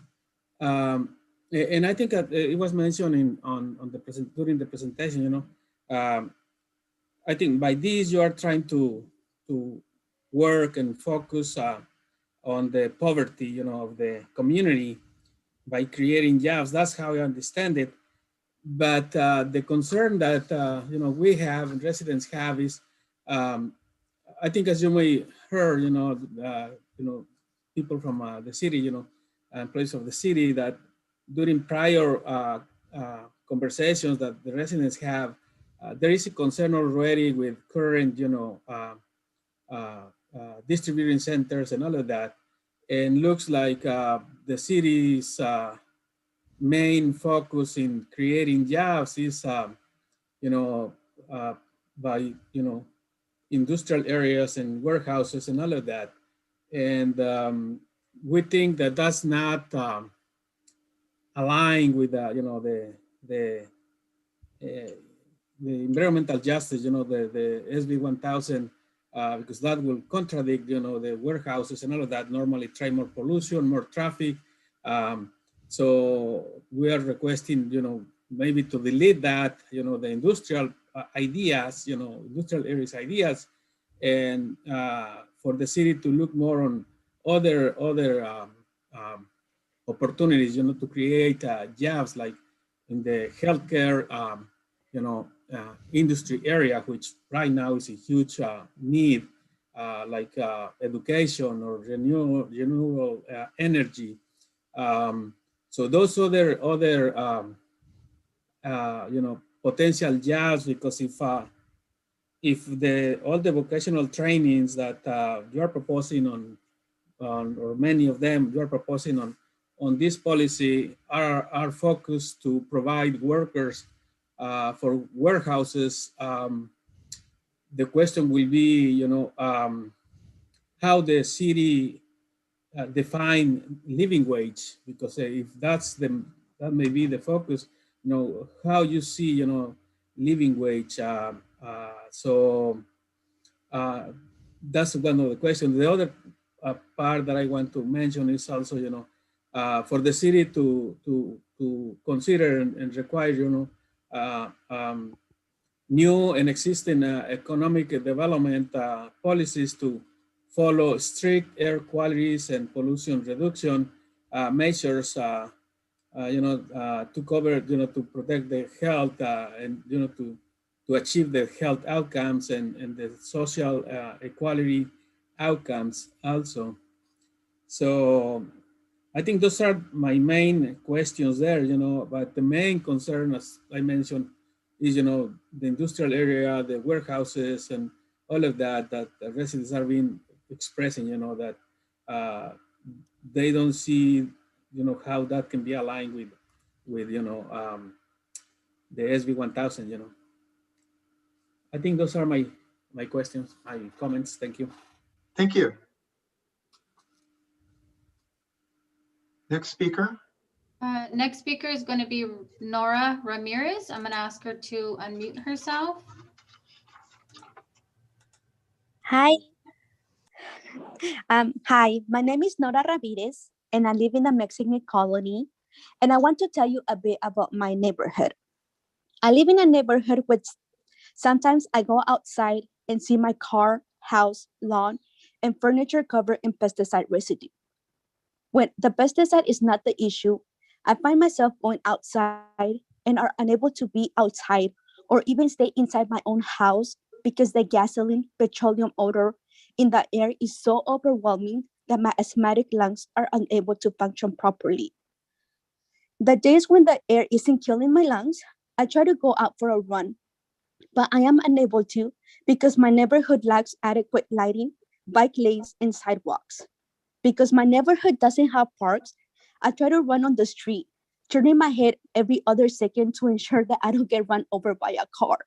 S8: And I think that it was mentioned during the presentation, I think by this you are trying to work and focus on the poverty, of the community by creating jobs. That's how I understand it. But the concern that we have and residents have is, I think, as you may heard, people from the city, employees of the city, that during prior conversations that the residents have, there is a concern already with current, distributing centers and all of that. And looks like the city's main focus in creating jobs is, by, industrial areas and warehouses and all of that. And we think that that's not aligned with, the environmental justice, the SB 1000, because that will contradict, the warehouses and all of that normally try more pollution, more traffic. So we are requesting, maybe to delete that, the industrial ideas, industrial areas ideas, and for the city to look more on other opportunities, to create jobs like in the healthcare, industry area, which right now is a huge need, like education or renewable energy. So those other potential jobs, because if all the vocational trainings that you are proposing on, or many of them you are proposing on this policy are focused to provide workers for warehouses, the question will be, how the city define living wage, because if that may be the focus, how you see, living wage. So that's one of the questions. The other part that I want to mention is also, for the city to consider and require, new and existing economic development policies to follow strict air qualities and pollution reduction measures, to cover, to protect the health and, to achieve the health outcomes and the social equality outcomes also. So I think those are my main questions there, but the main concern, as I mentioned, is, the industrial area, the warehouses and all of that, that the residents are being expressing, that they don't see, how that can be aligned with the SB 1000, I think those are my questions, my comments. Thank you.
S2: Thank you. Next speaker.
S4: Next speaker is going to be Nora Ramirez. I'm going to ask her to unmute herself.
S9: Hi. Hi, my name is Nora Ramirez, and I live in a Mexican colony. And I want to tell you a bit about my neighborhood. I live in a neighborhood which sometimes I go outside and see my car, house, lawn, and furniture covered in pesticide residue. When the pesticide is not the issue, I find myself going outside and are unable to be outside or even stay inside my own house because the gasoline, petroleum odor in the air is so overwhelming that my asthmatic lungs are unable to function properly. The days when the air isn't killing my lungs, I try to go out for a run, but I am unable to because my neighborhood lacks adequate lighting, bike lanes, and sidewalks. Because my neighborhood doesn't have parks, I try to run on the street, turning my head every other second to ensure that I don't get run over by a car.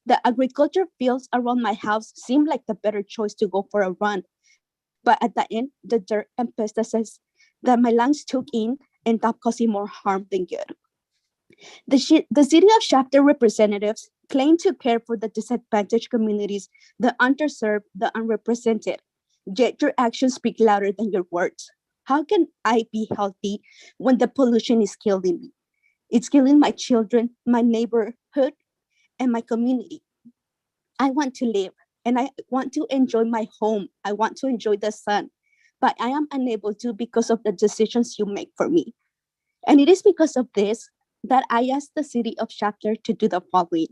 S9: The agriculture fields around my house seem like the better choice to go for a run, but at the end, the dirt and pesticides that my lungs took in end up causing more harm than good. The city of Shafter representatives claim to care for the disadvantaged communities, the underserved, the unrepresented, yet your actions speak louder than your words. How can I be healthy when the pollution is killing me? It's killing my children, my neighborhood, and my community. I want to live and I want to enjoy my home. I want to enjoy the sun, but I am unable to because of the decisions you make for me. And it is because of this that I asked the city of Shafter to do the following.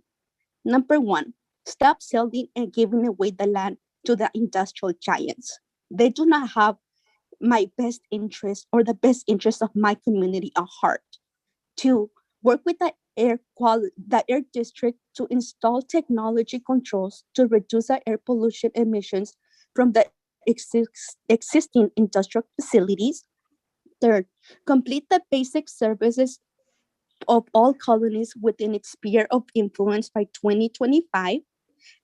S9: Number one, stop selling and giving away the land to the industrial giants. They do not have my best interest or the best interest of my community at heart. Two, work with the air district to install technology controls to reduce the air pollution emissions from the existing industrial facilities. Third, complete the basic services of all colonies within its sphere of influence by 2025.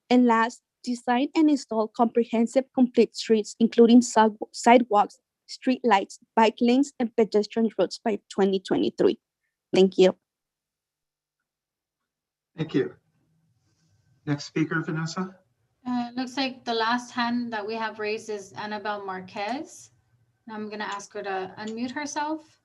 S9: And last, design and install comprehensive complete streets, including sidewalks, street lights, bike lanes, and pedestrian roads by 2023. Thank you.
S2: Thank you. Next speaker, Vanessa.
S4: Looks like the last hand that we have raised is Annabelle Marquez. I'm going to ask her to unmute herself.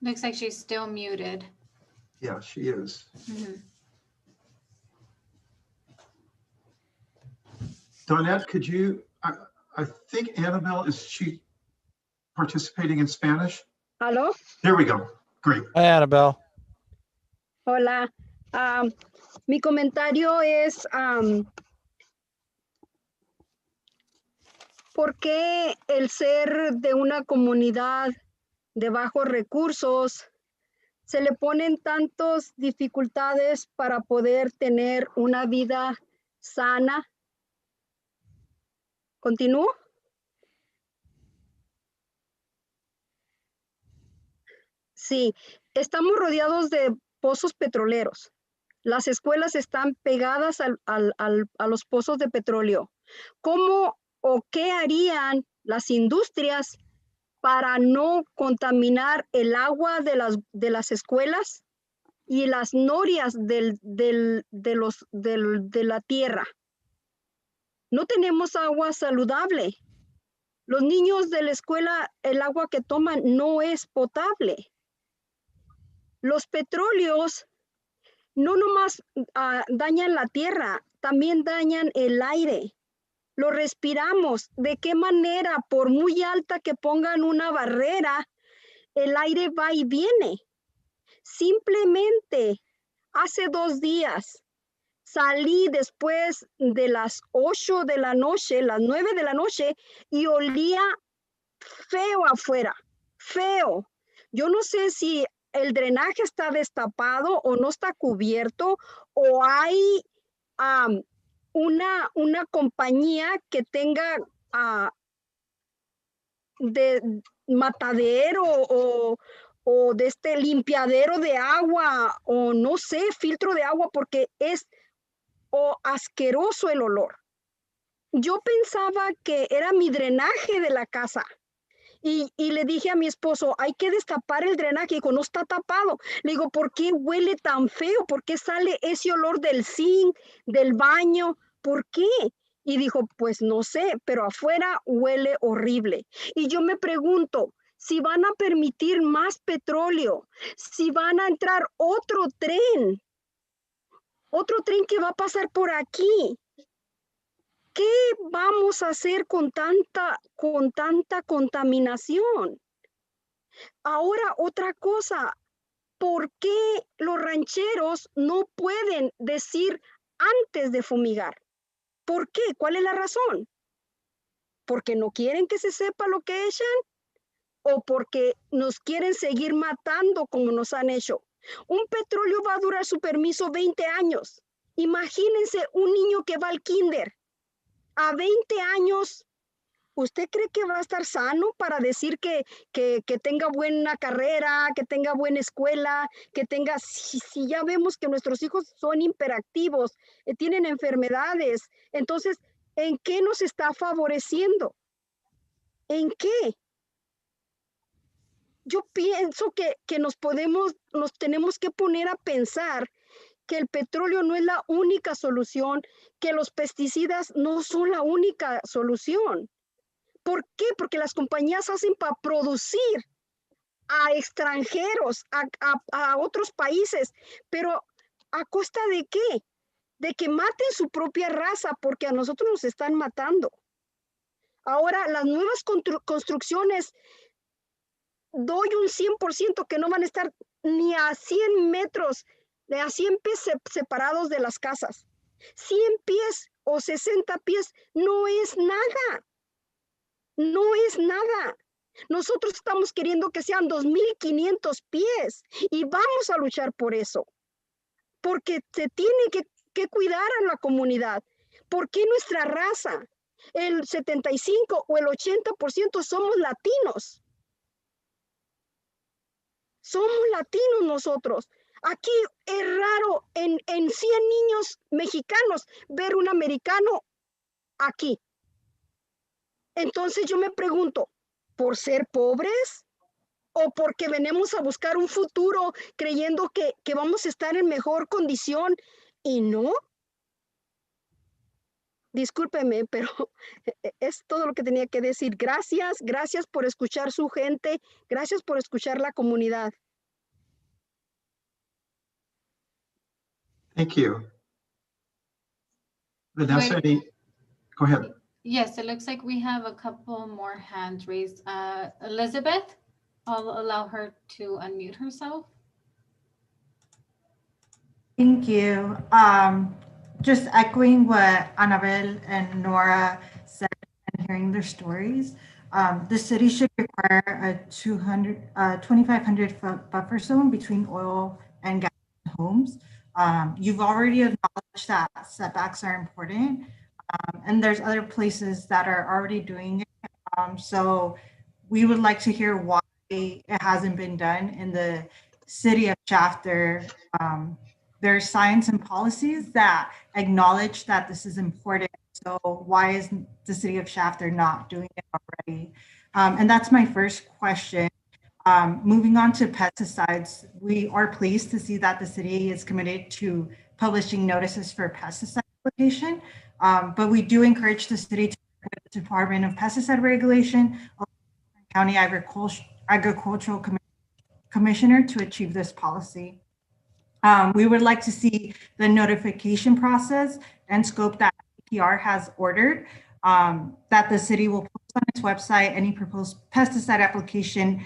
S4: Looks like she's still muted.
S2: Yeah, she is.
S4: Mhm.
S2: Donette, could you, I think Annabelle, is she participating in Spanish?
S10: ¿Aló?
S2: There we go. Great.
S1: Hi, Annabelle.
S10: Hola. Mi comentario es, ¿por qué el ser de una comunidad de bajos recursos se le ponen tantas dificultades para poder tener una vida sana? ¿Continúo? Sí, estamos rodeados de pozos petroleros. Las escuelas están pegadas a los pozos de petróleo. ¿Cómo o qué harían las industrias para no contaminar el agua de las escuelas y las norias de la tierra? No tenemos agua saludable. Los niños de la escuela, el agua que toman no es potable. Los petróleos no nomás dañan la tierra, también dañan el aire. Lo respiramos. ¿De qué manera? Por muy alta que pongan una barrera, el aire va y viene. Simplemente, hace 2 días, salí después de las 8 de la noche, las 9 de la noche, y olía feo afuera, feo. Yo no sé si el drenaje está destapado o no está cubierto o hay una compañía que tenga de matadero o de este limpiadero de agua o no sé, filtro de agua porque es asqueroso el olor. Yo pensaba que era mi drenaje de la casa. Y le dije a mi esposo, hay que destapar el drenaje. Y dijo, no está tapado. Le digo, ¿por qué huele tan feo? ¿Por qué sale ese olor del zinc, del baño? ¿Por qué? Y dijo, pues no sé, pero afuera huele horrible. Y yo me pregunto, si van a permitir más petróleo, si van a entrar otro tren que va a pasar por aquí. ¿Qué vamos a hacer con tanta contaminación? Ahora, otra cosa, ¿por qué los rancheros no pueden decir antes de fumigar? ¿Por qué? ¿Cuál es la razón? ¿Porque no quieren que se sepa lo que echan? ¿O porque nos quieren seguir matando como nos han hecho? Un petróleo va a durar su permiso 20 años. Imagínense un niño que va al kinder. A 20 años, ¿usted cree que va a estar sano para decir que tenga buena carrera, que tenga buena escuela, que tenga, si ya vemos que nuestros hijos son hiperactivos, tienen enfermedades? Entonces, ¿en qué nos está favoreciendo? ¿En qué? Yo pienso que nos tenemos que poner a pensar que el petróleo no es la única solución, que los pesticidas no son la única solución. ¿Por qué? Porque las compañías hacen para producir a extranjeros, a otros países, pero ¿a costa de qué? De que maten su propia raza, porque a nosotros nos están matando. Ahora, las nuevas construcciones, doy un 100% que no van a estar ni a 100 metros, a 100 pies separados de las casas. 100 pies o 60 pies no es nada. No es nada. Nosotros estamos queriendo que sean 2,500 pies y vamos a luchar por eso. Porque se tiene que cuidar a la comunidad. ¿Por qué nuestra raza? El 75 o el 80% somos latinos. Somos latinos nosotros. Aquí es raro en 100 niños mexicanos ver un americano aquí. Entonces yo me pregunto, ¿por ser pobres? ¿O porque venimos a buscar un futuro creyendo que vamos a estar en mejor condición y no? Discúlpeme, pero es todo lo que tenía que decir. Gracias por escuchar su gente, gracias por escuchar la comunidad.
S2: Thank you. Vanessa,
S4: Wait.
S2: go ahead.
S4: Yes, it looks like we have a couple more hands raised. Elizabeth, I'll allow her to unmute herself.
S6: Thank you. Just echoing what Annabelle and Nora said and hearing their stories, the city should require a 2,500 foot buffer zone between oil and gas homes. You've already acknowledged that setbacks are important, and there's other places that are already doing it. So we would like to hear why it hasn't been done in the city of Shafter. There's science and policies that acknowledge that this is important. So why is the city of Shafter not doing it already? And that's my first question. Moving on to pesticides, we are pleased to see that the city is committed to publishing notices for pesticide application, but we do encourage the city to work with the Department of Pesticide Regulation, County Agricultural Commissioner to achieve this policy. We would like to see the notification process and scope that EPR has ordered, that the city will post on its website any proposed pesticide application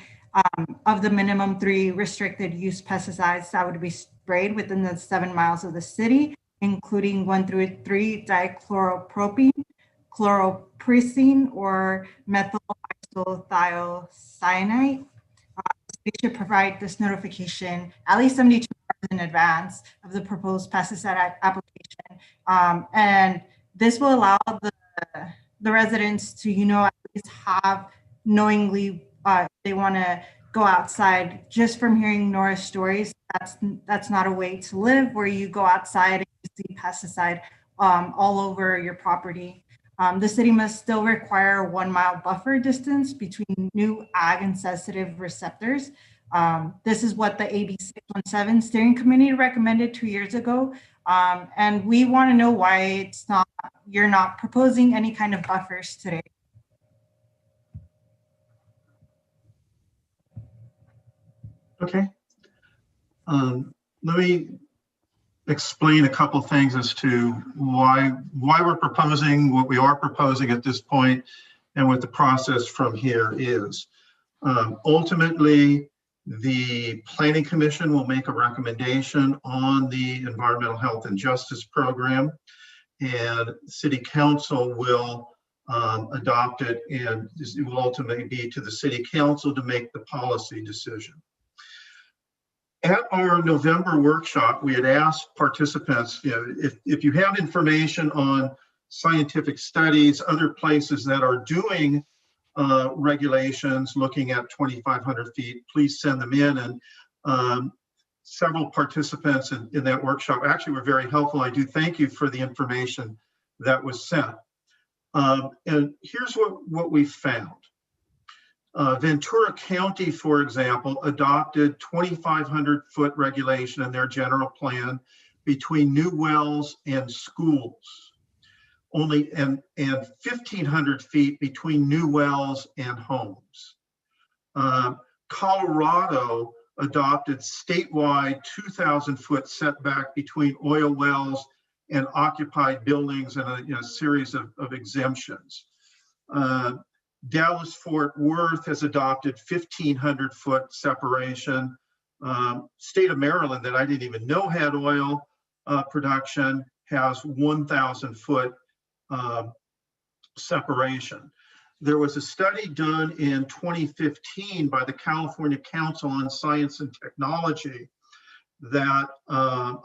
S6: of the minimum 3 restricted use pesticides that would be sprayed within the 7 miles of the city, including 1 through 3 dichloropropene, chloroprisine, or methyl diethylcyanate. We should provide this notification at least 72 hours in advance of the proposed pesticide application. And this will allow the residents to, at least have knowingly they want to go outside. Just from hearing Nora's stories, that's not a way to live, where you go outside and you see pesticide all over your property. The city must still require a 1 mile buffer distance between new ag and sensitive receptors. This is what the AB 617 steering committee recommended 2 years ago. And we want to know why you're not proposing any kind of buffers today.
S2: Okay. Let me explain a couple things as to why we're proposing what we are proposing at this point and what the process from here is. Ultimately, the Planning Commission will make a recommendation on the Environmental Health and Justice Program, and City Council will adopt it, and it will ultimately be to the City Council to make the policy decision. At our November workshop, we had asked participants, if you have information on scientific studies, other places that are doing regulations looking at 2,500 feet, please send them in. And several participants in that workshop actually were very helpful. I do thank you for the information that was sent. And here's what we found. Ventura County, for example, adopted 2,500 foot regulation in their general plan between new wells and schools, only and 1,500 feet between new wells and homes. Colorado adopted statewide 2,000 foot setback between oil wells and occupied buildings and a series of exemptions. Dallas-Fort Worth has adopted 1,500 foot separation. State of Maryland, that I didn't even know had oil production, has 1,000 foot separation. There was a study done in 2015 by the California Council on Science and Technology that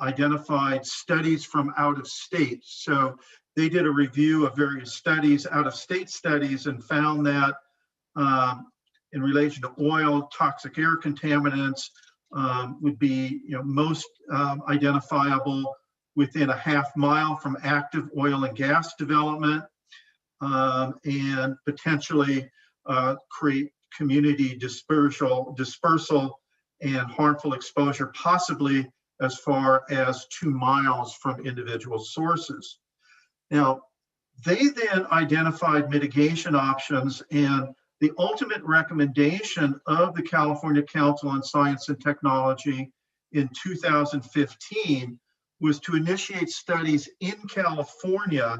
S2: identified studies from out of state. So they did a review of various studies, out-of-state studies, and found that in relation to oil, toxic air contaminants would be most identifiable within a half mile from active oil and gas development, and potentially create community dispersal and harmful exposure, possibly as far as 2 miles from individual sources. Now, they then identified mitigation options, and the ultimate recommendation of the California Council on Science and Technology in 2015 was to initiate studies in California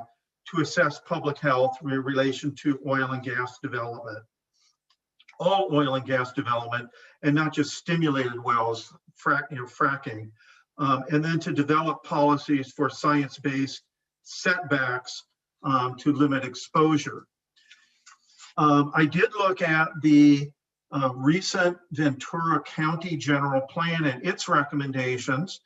S2: to assess public health in relation to oil and gas development, all oil and gas development, and not just stimulated wells, fracking, and then to develop policies for science-based setbacks to limit exposure. I did look at the recent Ventura County General Plan and its recommendations,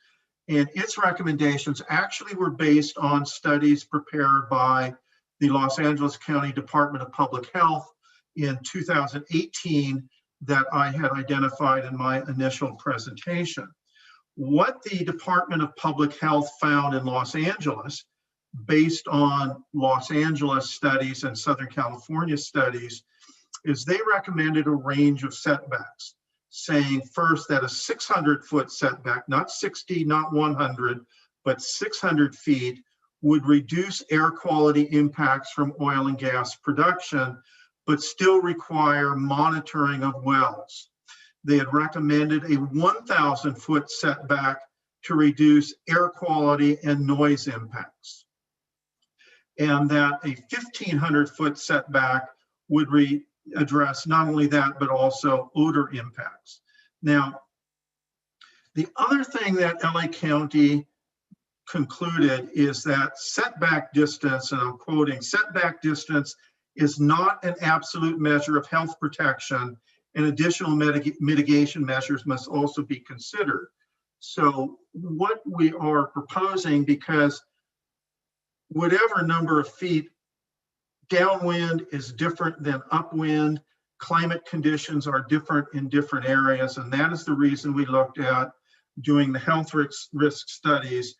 S2: and its recommendations actually were based on studies prepared by the Los Angeles County Department of Public Health in 2018 that I had identified in my initial presentation. What the Department of Public Health found in Los Angeles, based on Los Angeles studies and Southern California studies, is they recommended a range of setbacks, saying first that a 600 foot setback, not 60, not 100, but 600 feet would reduce air quality impacts from oil and gas production, but still require monitoring of wells. They had recommended a 1,000 foot setback to reduce air quality and noise impacts, and that a 1,500 foot setback would address not only that, but also odor impacts. Now, the other thing that LA County concluded is that setback distance, and I'm quoting, setback distance is not an absolute measure of health protection, and additional mitigation measures must also be considered. So what we are proposing, because whatever number of feet downwind is different than upwind, climate conditions are different in different areas, and that is the reason we looked at doing the health risk studies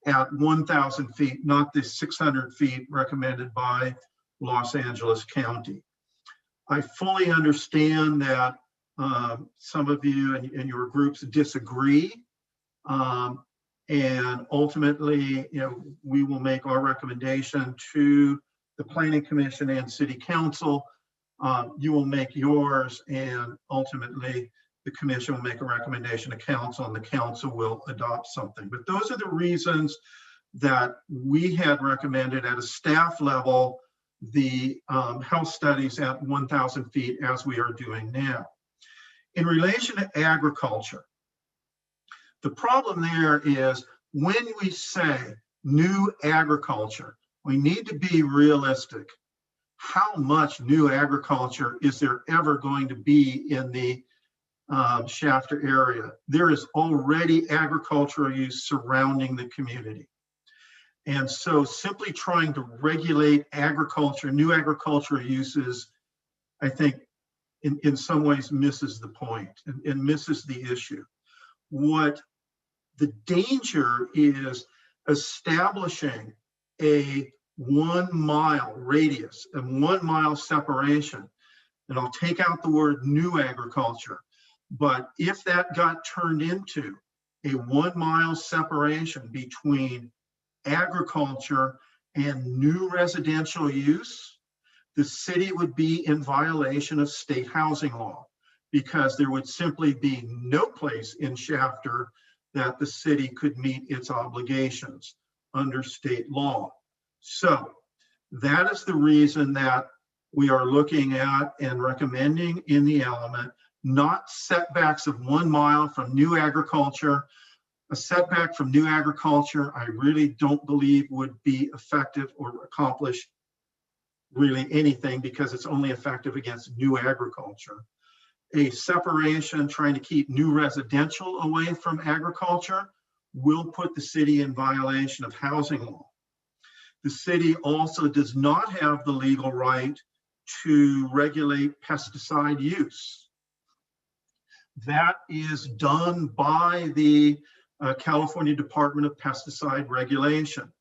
S2: at 1,000 feet, not the 600 feet recommended by Los Angeles County. I fully understand that some of you and your groups disagree, and ultimately, we will make our recommendation to the Planning Commission and City Council. You will make yours, and ultimately the commission will make a recommendation to council, and the council will adopt something. But those are the reasons that we had recommended at a staff level the health studies at 1,000 feet, as we are doing now. In relation to agriculture, the problem there is when we say new agriculture, we need to be realistic. How much new agriculture is there ever going to be in the Shafter area? There is already agricultural use surrounding the community. And so simply trying to regulate agriculture, new agricultural uses, I think in some ways misses the point and misses the issue. What the danger is establishing a 1 mile radius and 1 mile separation. And I'll take out the word new agriculture, but if that got turned into a 1 mile separation between agriculture and new residential use, the city would be in violation of state housing law, because there would simply be no place in Shafter that the city could meet its obligations under state law. So that is the reason that we are looking at and recommending in the element, not setbacks of 1 mile from new agriculture. A setback from new agriculture, I really don't believe would be effective or accomplish really anything, because it's only effective against new agriculture. A separation trying to keep new residential away from agriculture will put the city in violation of housing law. The city also does not have the legal right to regulate pesticide use. That is done by the California Department of Pesticide Regulation.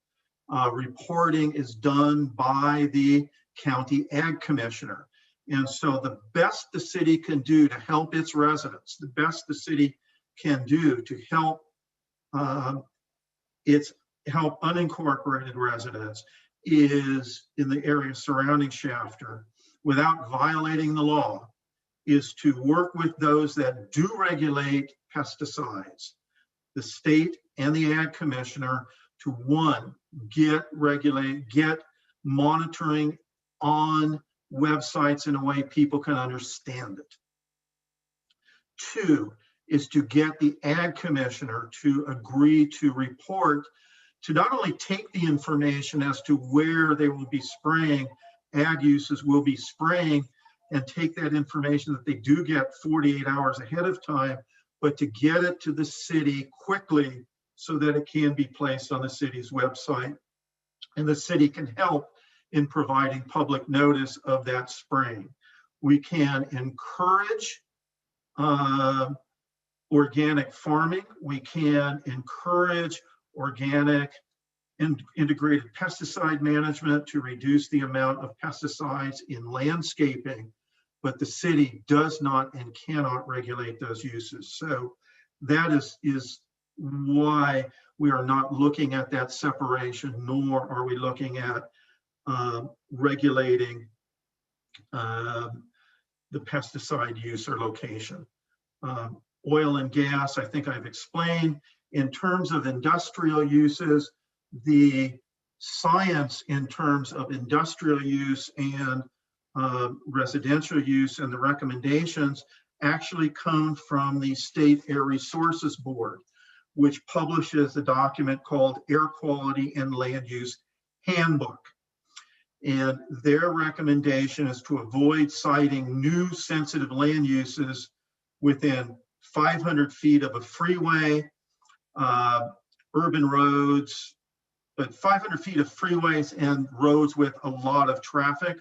S2: Reporting is done by the County Ag Commissioner. And so the best the city can do to help its residents, the best the city can do to help help unincorporated residents is in the area surrounding Shafter, without violating the law, is to work with those that do regulate pesticides, the state and the Ag Commissioner, to one, get monitoring on websites in a way people can understand it. Two is to get the Ag Commissioner to agree to report, to not only take the information as to where they will be spraying, ag uses will be spraying, and take that information that they do get 48 hours ahead of time, but to get it to the city quickly so that it can be placed on the city's website. And the city can help in providing public notice of that spraying. We can encourage organic farming. We can encourage organic and integrated pesticide management to reduce the amount of pesticides in landscaping, but the city does not and cannot regulate those uses. So that is why we are not looking at that separation, nor are we looking at regulating the pesticide use or location. Oil and gas, I think I've explained. In terms of industrial uses, the science in terms of industrial use and residential use and the recommendations actually come from the State Air Resources Board, which publishes a document called Air Quality and Land Use Handbook. And their recommendation is to avoid citing new sensitive land uses within 500 feet of a freeway, urban roads, but 500 feet of freeways and roads with a lot of traffic,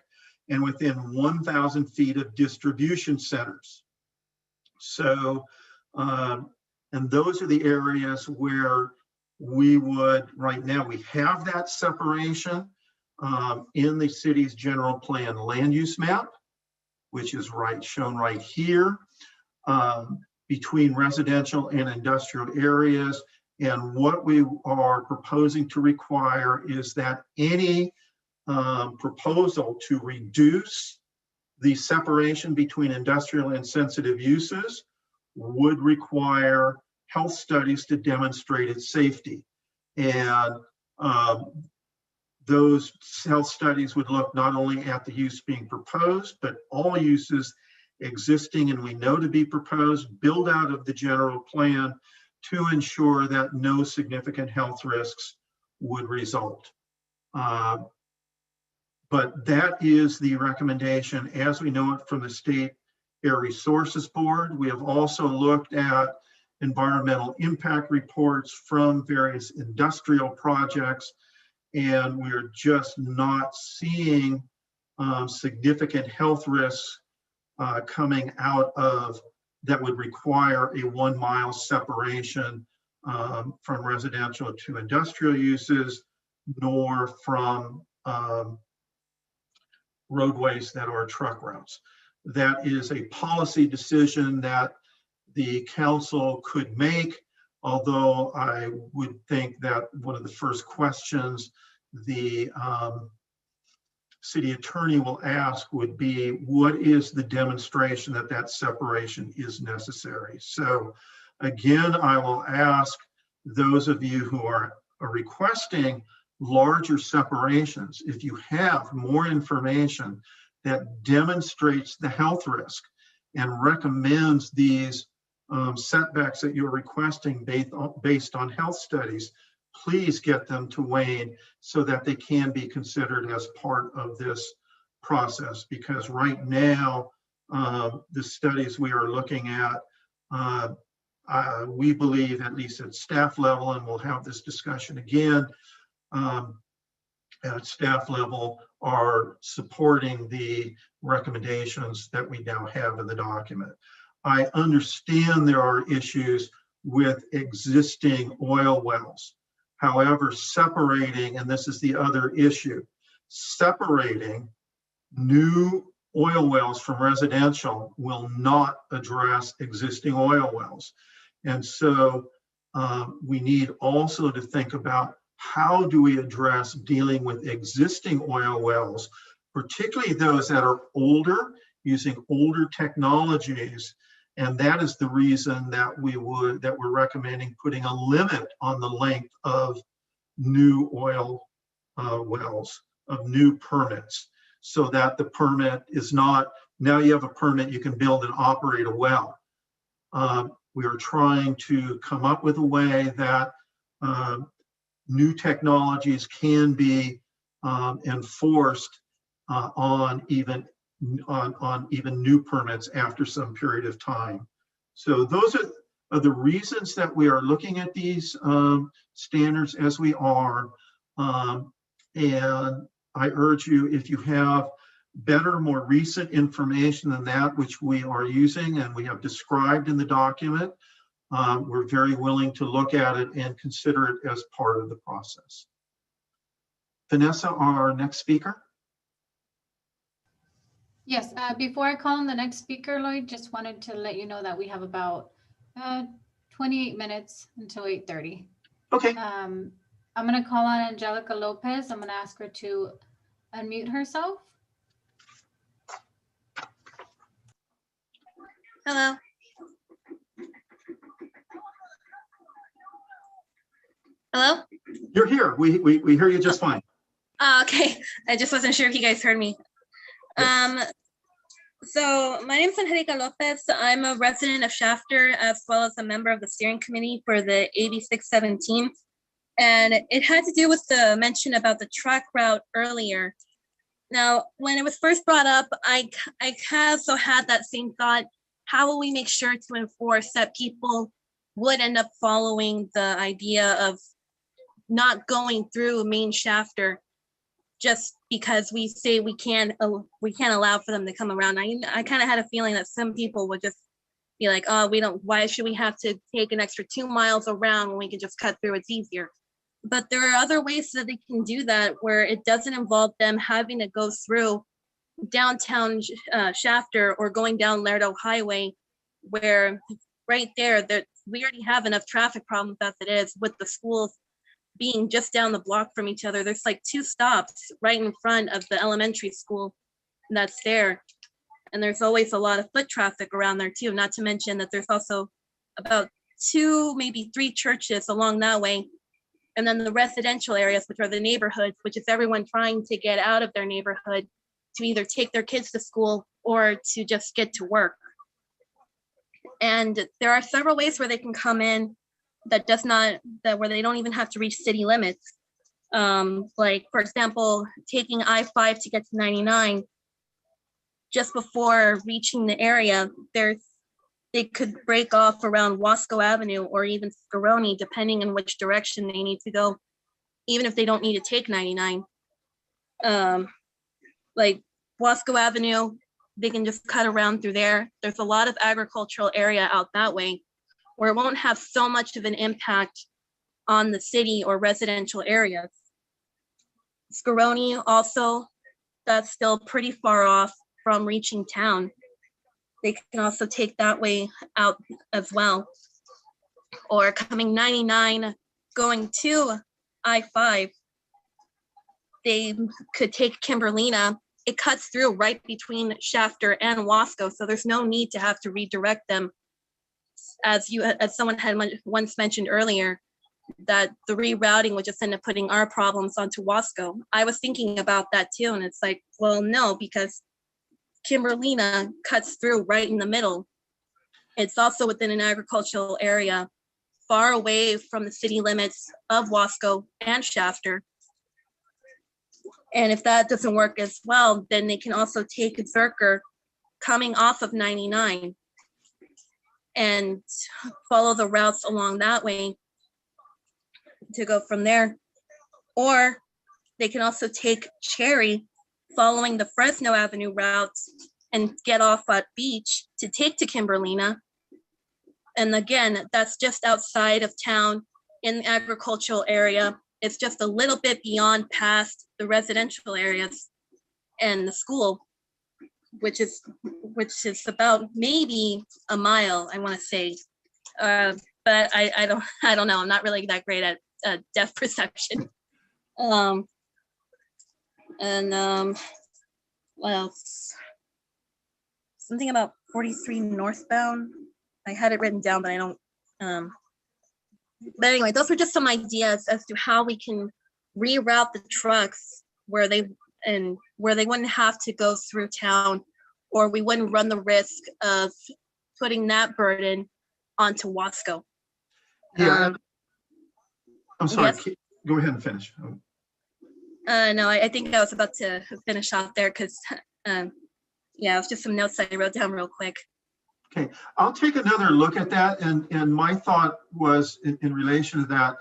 S2: and within 1,000 feet of distribution centers. So, and those are the areas where we would, right now, we have that separation in the city's general plan land use map, which is shown right here, between residential and industrial areas. And what we are proposing to require is that any proposal to reduce the separation between industrial and sensitive uses would require health studies to demonstrate its safety. And those health studies would look not only at the use being proposed, but all uses existing and we know to be proposed, build out of the general plan to ensure that no significant health risks would result. But that is the recommendation as we know it from the State Air Resources Board. We have also looked at environmental impact reports from various industrial projects, and we're just not seeing significant health risks coming out of that would require a 1 mile separation from residential to industrial uses, nor from roadways that are truck routes. That is a policy decision that the council could make, although I would think that one of the first questions the city attorney will ask would be, what is the demonstration that that separation is necessary? So again, I will ask those of you who are requesting larger separations, if you have more information that demonstrates the health risk and recommends these setbacks that you're requesting based on health studies, please get them to Wayne so that they can be considered as part of this process. Because right now, the studies we are looking at, we believe, at least at staff level, and we'll have this discussion again, at staff level, are supporting the recommendations that we now have in the document. I understand there are issues with existing oil wells. However, separating, and this is the other issue, separating new oil wells from residential will not address existing oil wells. And so we need also to think about how do we address dealing with existing oil wells, particularly those that are older, using older technologies. And that is the reason that we're recommending putting a limit on the length of new oil wells, of new permits, so that the permit is not, now you have a permit, you can build and operate a well. We are trying to come up with a way that new technologies can be enforced on even new permits after some period of time. So those are the reasons that we are looking at these standards as we are. And I urge you, if you have better, more recent information than that, which we are using and we have described in the document, we're very willing to look at it and consider it as part of the process. Vanessa, our next speaker.
S4: Yes, before I call on the next speaker, Lloyd, just wanted to let you know that we have about 28 minutes until 8:30.
S2: Okay.
S4: I'm going to call on Angelica Lopez. I'm going to ask her to unmute herself.
S11: Hello. Hello?
S2: You're here. We hear you just fine.
S11: Okay. I just wasn't sure if you guys heard me. Yes. So my name is Angelica Lopez. I'm a resident of Shafter, as well as a member of the steering committee for the AB 617. And it had to do with the mention about the truck route earlier. Now, when it was first brought up, I also had that same thought. How will we make sure to enforce that people would end up following the idea of not going through main Shafter just because we say we can't allow for them to come around? I kind of had a feeling that some people would just be like, oh, why should we have to take an extra 2 miles around when we can just cut through? It's easier. But there are other ways that they can do that where it doesn't involve them having to go through downtown Shafter or going down Lerdo Highway, where right there that we already have enough traffic problems as it is, with the schools being just down the block from each other. There's like 2 stops right in front of the elementary school that's there. And there's always a lot of foot traffic around there too, not to mention that there's also about 2, maybe 3 churches along that way. And then the residential areas, which are the neighborhoods, which is everyone trying to get out of their neighborhood to either take their kids to school or to just get to work. And there are several ways where they can come in where they don't even have to reach city limits. Like, for example, taking I-5 to get to 99, just before reaching the area, they could break off around Wasco Avenue or even Scaroni, depending on which direction they need to go, even if they don't need to take 99. Like Wasco Avenue, they can just cut around through there. There's a lot of agricultural area out that way where it won't have so much of an impact on the city or residential areas. Scaroni also, that's still pretty far off from reaching town. They can also take that way out as well. Or coming 99, going to I-5, they could take Kimberlina. It cuts through right between Shafter and Wasco, so there's no need to have to redirect them. As someone had once mentioned earlier, that the rerouting would just end up putting our problems onto Wasco. I was thinking about that too, and it's like, well, no, because Kimberlina cuts through right in the middle. It's also within an agricultural area, far away from the city limits of Wasco and Shafter. And if that doesn't work as well, then they can also take Zerker coming off of 99 and follow the routes along that way to go from there. Or they can also take Cherry following the Fresno Avenue routes and get off at Beach to take to Kimberlina. And again, that's just outside of town in the agricultural area. It's just a little bit beyond past the residential areas and the school, which is about maybe a mile, I want to say. But I don't know. I'm not really that great at depth perception. What else? Something about 43 northbound. I had it written down, but I don't. But anyway, those were just some ideas as to how we can reroute the trucks where they wouldn't have to go through town, or we wouldn't run the risk of putting that burden onto Wasco.
S2: Yeah, I'm sorry.
S11: Yes?
S2: Go ahead and finish.
S11: No, I think I was about to finish off there because, yeah, it was just some notes I wrote down real quick.
S2: Okay, I'll take another look at that. And my thought was in relation to that,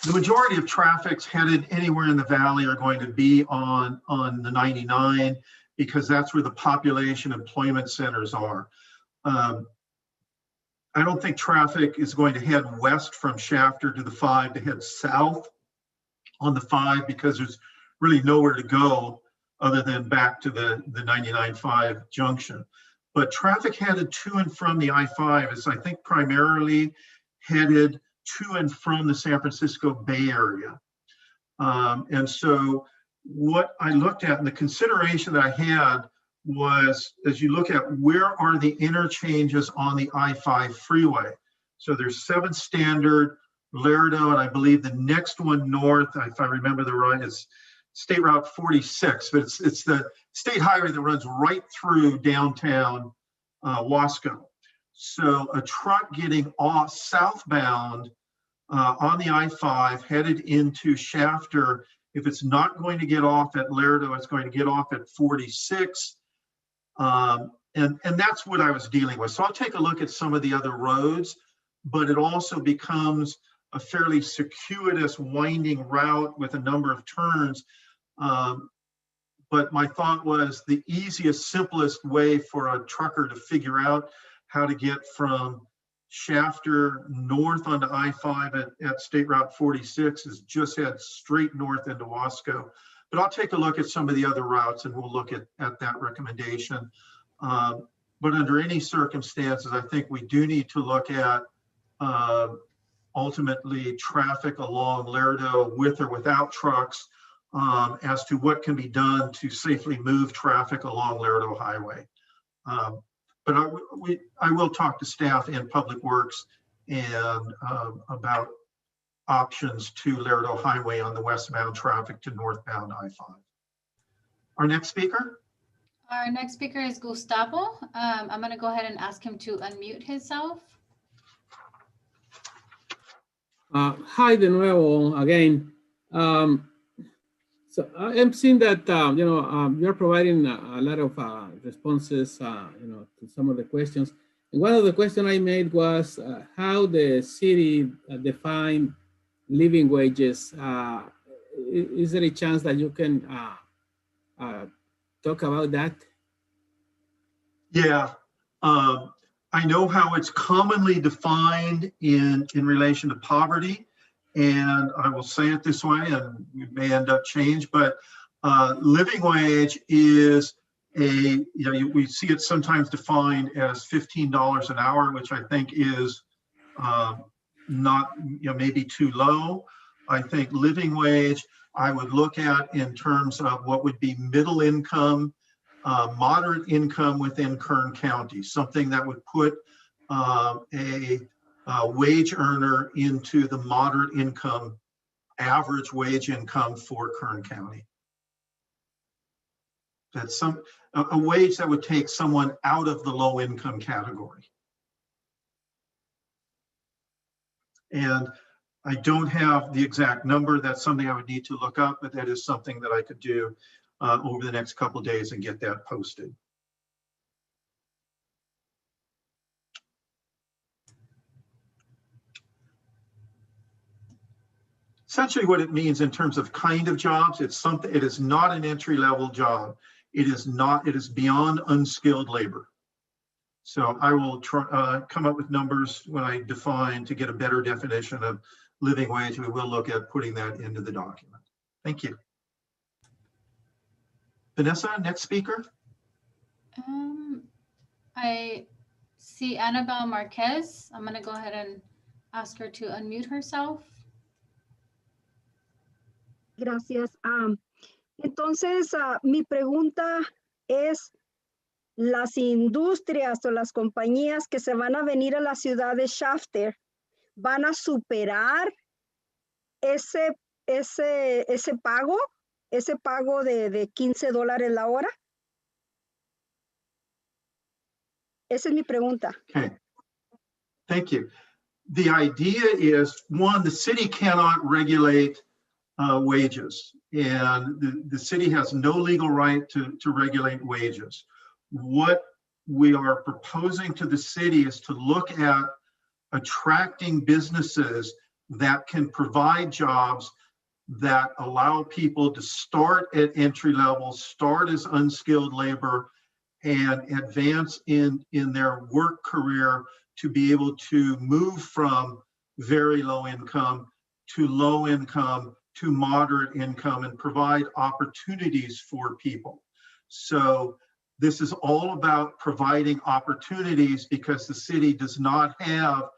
S2: the majority of traffic's headed anywhere in the valley are going to be on the 99 because that's where the population employment centers are. I don't think traffic is going to head west from Shafter to the 5 to head south on the 5 because there's really nowhere to go other than back to the 99.5 junction. But traffic headed to and from the I-5 is, I think, primarily headed to and from the San Francisco Bay Area. And so what I looked at and the consideration that I had was, as you look at where are the interchanges on the I-5 freeway. So there's 7th Standard, Lerdo, and I believe the next one north, if I remember the right, is State Route 46, but it's the state highway that runs right through downtown Wasco. So a truck getting off southbound on the I-5 headed into Shafter If it's not going to get off at Lerdo, it's going to get off at 46. And that's what I was dealing with. So I'll take a look at some of the other roads, but it also becomes a fairly circuitous, winding route with a number of turns. But my thought was the easiest, simplest way for a trucker to figure out how to get from Shafter north onto I-5 at State Route 46 is just head straight north into Wasco. But I'll take a look at some of the other routes and we'll look at that recommendation. But under any circumstances, I think we do need to look at ultimately traffic along Lerdo with or without trucks as to what can be done to safely move traffic along Lerdo Highway. But I will talk to staff and Public Works and about options to Lerdo Highway on the westbound traffic to northbound I-5. Our next speaker?
S4: Our next speaker is Gustavo. I'm going to go ahead and ask him to unmute himself.
S8: Hi de nuevo again. So I'm seeing that you're providing a lot of responses, to some of the questions. And one of the questions I made was how the city define living wages. Is there a chance that you can talk about that?
S2: Yeah, I know how it's commonly defined in relation to poverty. And I will say it this way, and it may end up change, but living wage is we see it sometimes defined as $15 an hour, which I think is not, maybe too low. I think living wage, I would look at in terms of what would be middle income, moderate income within Kern County, something that would put a wage earner into the moderate income, average wage income for Kern County. That's a wage that would take someone out of the low income category. And I don't have the exact number. That's something I would need to look up, but that is something that I could do over the next couple of days and get that posted. Essentially what it means in terms of kind of jobs, it is not an entry-level job. It is beyond unskilled labor. So I will come up with numbers when I define to get a better definition of living wage. We will look at putting that into the document. Thank you. Vanessa, next speaker.
S4: I see Annabelle Marquez. I'm going to go ahead and ask her to unmute herself.
S10: Gracias. Entonces, mi pregunta es, las industrias o las compañías que se van a venir a la ciudad de Shafter, ¿van a superar ese pago de $15 la hora? Esa es mi pregunta.
S2: Okay. Thank you. The idea is, one, the city cannot regulate wages, and the city has no legal right to regulate wages. What we are proposing to the city is to look at attracting businesses that can provide jobs that allow people to start at entry level, start as unskilled labor, and advance in their work career to be able to move from very low income to low income to moderate income and provide opportunities for people. So this is all about providing opportunities because the city does not have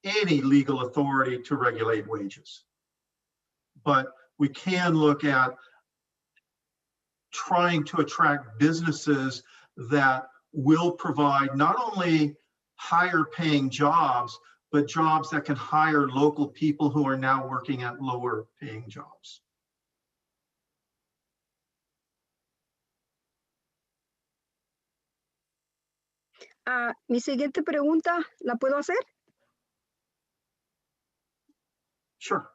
S2: any legal authority to regulate wages. But we can look at trying to attract businesses that will provide not only higher paying jobs, but jobs that can hire local people who are now working at lower paying jobs.
S10: Mi siguiente pregunta, ¿la puedo hacer?
S2: Sure.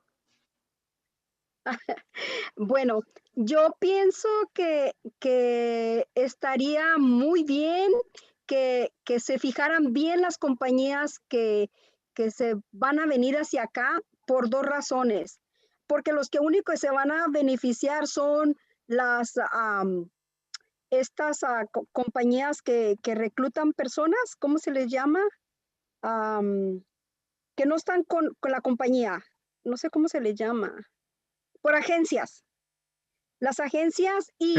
S10: Bueno, yo pienso que estaría muy bien que se fijaran bien las compañías que se van a venir hacia acá por dos razones. Porque los que únicos se van a beneficiar son las estas compañías que reclutan personas, ¿cómo se les llama? Que no están con la compañía, no sé cómo se les llama, por agencias. Las agencias y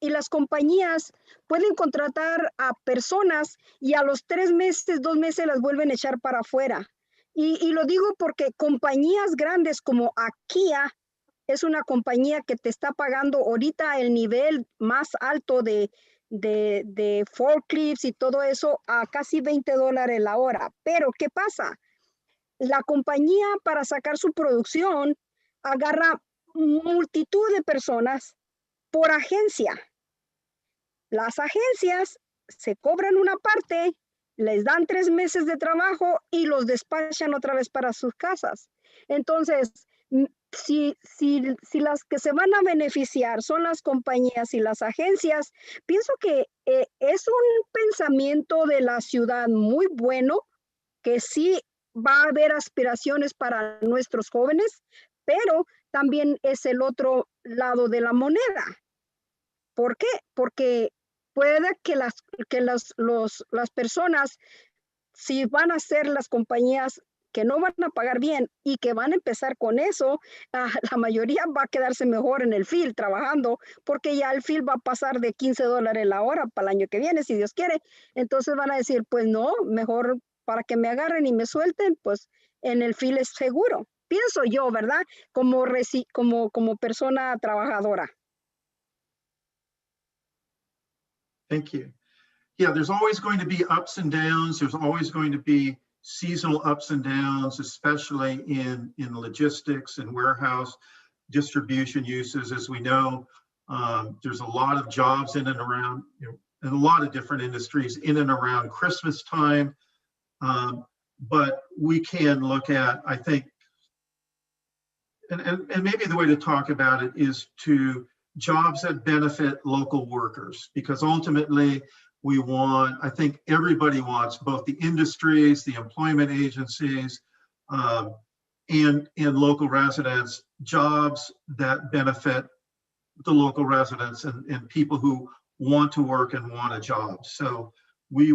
S10: las compañías pueden contratar a personas y a los 3 meses, 2 meses las vuelven a echar para afuera. Y lo digo porque compañías grandes como Kia es una compañía que te está pagando ahorita el nivel más alto de forklifts y todo eso a casi $20 la hora. Pero, ¿qué pasa? La compañía, para sacar su producción, agarra multitud de personas por agencia. Las agencias se cobran una parte, les dan 3 meses de trabajo y los despachan otra vez para sus casas. Entonces, si las que se van a beneficiar son las compañías y las agencias, pienso que es un pensamiento de la ciudad muy bueno, que sí va a haber aspiraciones para nuestros jóvenes, pero también es el otro lado de la moneda. ¿Por qué? Porque puede que las personas, si van a ser las compañías que no van a pagar bien y que van a empezar con eso, la mayoría va a quedarse mejor en el field trabajando, porque ya el field va a pasar de $15 la hora para el año que viene, si Dios quiere. Entonces van a decir, pues no, mejor para que me agarren y me suelten, pues en el field es seguro. Pienso yo, ¿verdad? Como persona trabajadora.
S2: Thank you. Yeah, there's always going to be ups and downs. There's always going to be seasonal ups and downs, especially in logistics and warehouse distribution uses. As we know, there's a lot of jobs in and around, in a lot of different industries in and around Christmas time. But we can look at, I think, and maybe the way to talk about it is to jobs that benefit local workers, because ultimately we want, I think everybody wants, both the industries, the employment agencies, and local residents, jobs that benefit the local residents and people who want to work and want a job. So we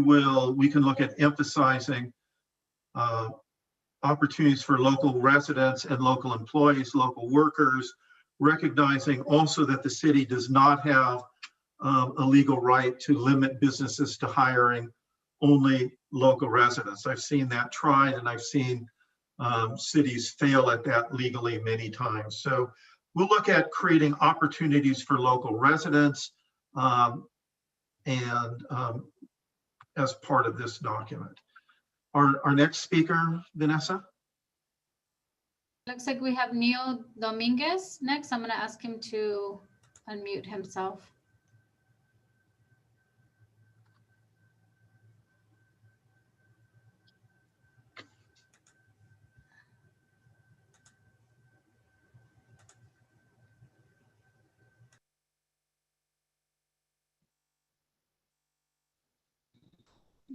S2: can look at emphasizing opportunities for local residents and local employees, local workers, recognizing also that the city does not have a legal right to limit businesses to hiring only local residents. I've seen that tried, and I've seen cities fail at that legally many times. So we'll look at creating opportunities for local residents as part of this document. Our next speaker, Vanessa.
S4: Looks like we have Neil Dominguez next. I'm going to ask him to unmute himself.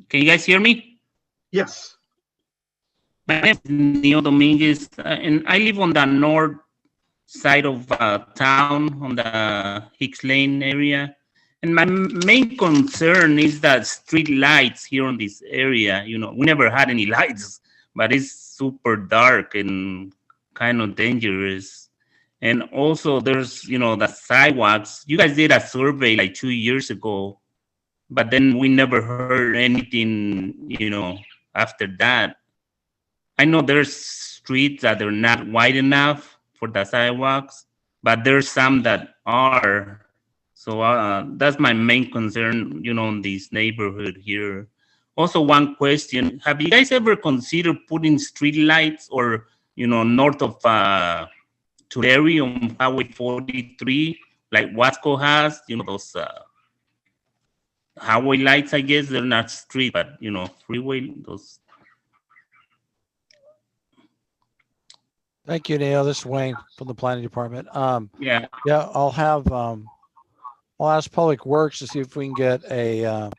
S12: Can you guys hear me?
S2: Yes.
S12: My name is Neil Dominguez, and I live on the north side of town, on the Hicks Lane area. And my main concern is that street lights here on this area. You know, we never had any lights, but it's super dark and kind of dangerous. And also there's, the sidewalks. You guys did a survey like 2 years ago, but then we never heard anything, after that. I know there's streets that are not wide enough for the sidewalks, but there's some that are. So that's my main concern, in this neighborhood here. Also, one question: have you guys ever considered putting street lights or, north of Tulare on Highway 43, like Wasco has, those highway lights? I guess they're not street, but freeway, those.
S1: Thank you, Neil. This is Wayne from the planning department.
S12: Yeah.
S1: Yeah, I'll ask Public Works to see if we can get a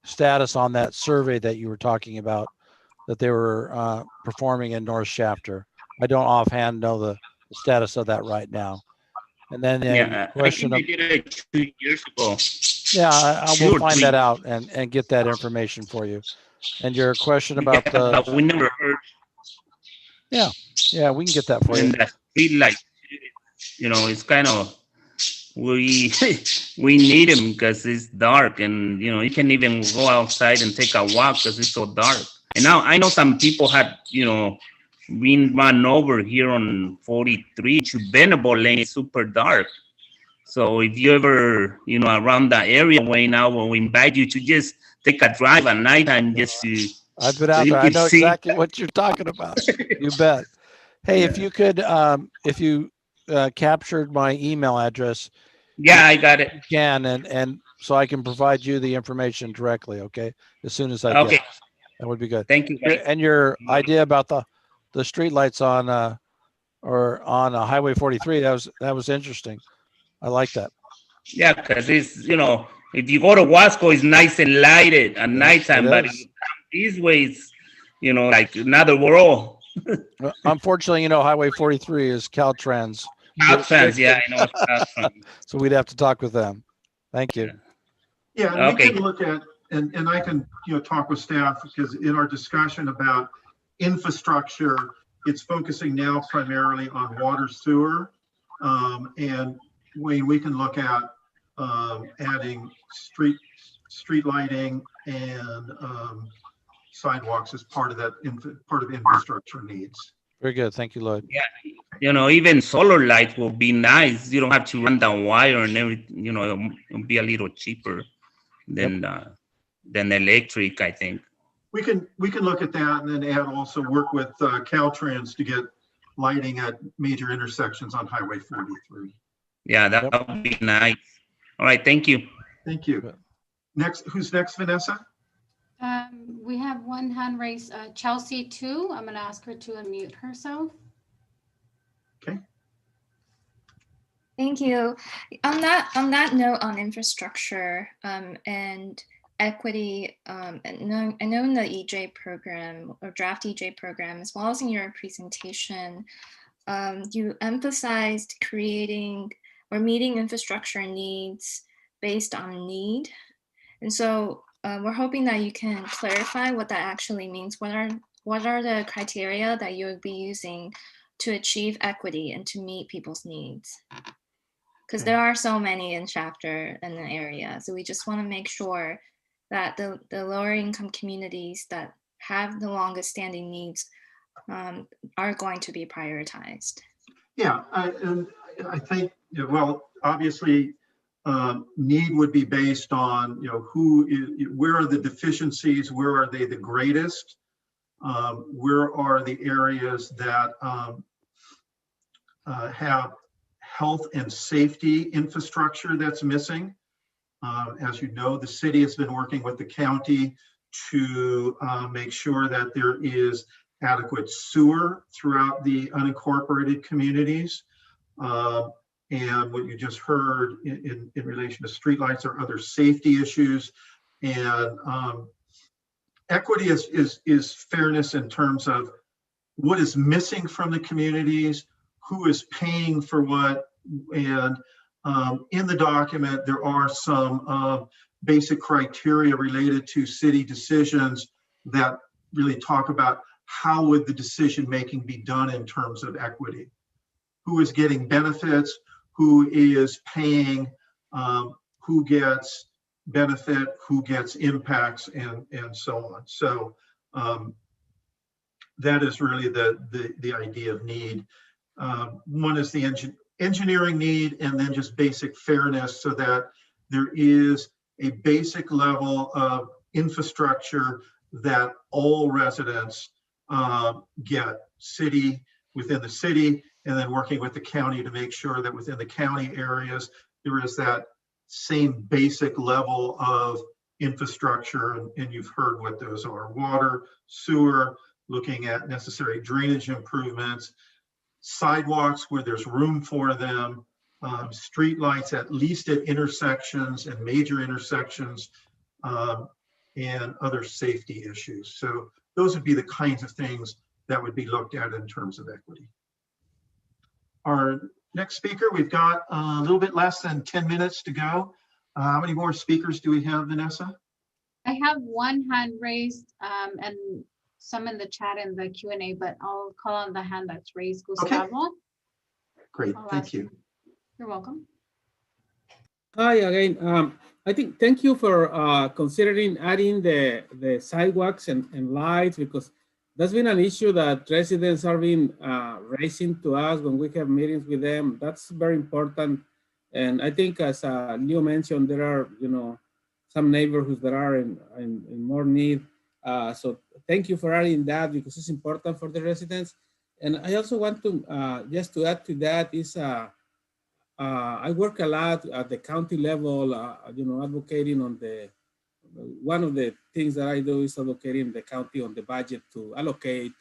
S1: status on that survey that you were talking about that they were performing in North Shafter. I don't offhand know the status of that right now. And then
S12: Yeah, I
S1: question
S12: think
S1: of,
S12: they did it 2 years ago.
S1: yeah, I
S12: Two
S1: will
S12: or
S1: find
S12: three.
S1: that out and get that information for you. And your question about
S12: Yeah, but
S1: the,
S12: we never heard
S1: yeah, we can get that for
S12: when
S1: you.
S12: the street light. You know, it's kind of we we need them because it's dark, and you know you can't even go outside and take a walk because it's so dark. And now I know some people had been run over here on 43 to Venable Lane. It's super dark. So if you ever around that area, way now, we invite you to just take a drive at night and just to.
S1: I've been out
S12: you
S1: there. I
S12: could
S1: know
S12: see.
S1: exactly what you're talking about. You bet. Hey, if you could, if you captured my email address,
S12: Yeah, I got it.
S1: you can, and so I can provide you the information directly. Okay, as soon as I
S12: Okay.
S1: get it. That would be good.
S12: Thank you. Guys.
S1: And your idea about the street lights on on Highway 43, that was interesting. I like that.
S12: Yeah, because it's if you go to Wasco, it's nice and lighted at nighttime,
S1: it
S12: but
S1: is.
S12: if you come these ways, like another world.
S1: Unfortunately, Highway 43 is Caltrans.
S12: Caltrans, yeah, I know. Caltrans.
S1: So we'd have to talk with them. Thank you.
S2: Yeah, and
S12: Okay.
S2: we can look at, and I can, talk with staff because in our discussion about infrastructure, it's focusing now primarily on water sewer. And Wayne, we can look at adding street lighting and sidewalks as part of that, part of infrastructure needs.
S1: Very good. Thank you, Lloyd.
S12: Yeah, even solar lights will be nice. You don't have to run down wire and everything. It'll be a little cheaper than electric, I think.
S2: We can look at that and then add also work with Caltrans to get lighting at major intersections on Highway 43.
S12: Yeah, that would be nice. All right, thank you.
S2: Thank you. Next, who's next, Vanessa?
S4: We have one hand raised, Chelsea 2. I'm gonna ask her to unmute herself.
S2: Okay.
S5: Thank you. On that note on infrastructure and equity, I know in the EJ program or draft EJ program, as well as in your presentation, you emphasized creating or meeting infrastructure needs based on need. And so we're hoping that you can clarify what that actually means. What are the criteria that you would be using to achieve equity and to meet people's needs? Because there are so many in Shafter and the area. So we just want to make sure that the lower income communities that have the longest standing needs are going to be prioritized.
S2: Yeah, and I think, well, obviously, need would be based on, where are the deficiencies, where are they the greatest, where are the areas that have health and safety infrastructure that's missing. As you know, the city has been working with the county to make sure that there is adequate sewer throughout the unincorporated communities. And what you just heard in relation to streetlights or other safety issues. And equity is fairness in terms of what is missing from the communities, who is paying for what. And in the document, there are some basic criteria related to city decisions that really talk about how would the decision making be done in terms of equity. Who is getting benefits, who is paying, who gets benefit, who gets impacts, and so on. So that is really the idea of need. One is the engineering need, and then just basic fairness so that there is a basic level of infrastructure that all residents get, within the city, and then working with the county to make sure that within the county areas, there is that same basic level of infrastructure. And you've heard what those are: water, sewer, looking at necessary drainage improvements, sidewalks where there's room for them, street lights at least at intersections and major intersections, and other safety issues. So those would be the kinds of things that would be looked at in terms of equity. Our next speaker, we've got a little bit less than 10 minutes to go. How many more speakers do we have, Vanessa?
S4: I have one hand raised and some in the chat and the Q&A, but I'll call on the hand that's raised, Gustavo.
S2: Great, thank you.
S4: You're welcome.
S8: Hi again. I think thank you for considering adding the sidewalks and lights, because that's been an issue that residents have been raising to us when we have meetings with them. That's very important. And I think, as Leo mentioned, there are, you know, some neighborhoods that are in more need. So thank you for adding that, because it's important for the residents. And I also want to, just to add to that is, I work a lot at the county level, you know, advocating on one of the things that I do is advocating the county on the budget to allocate,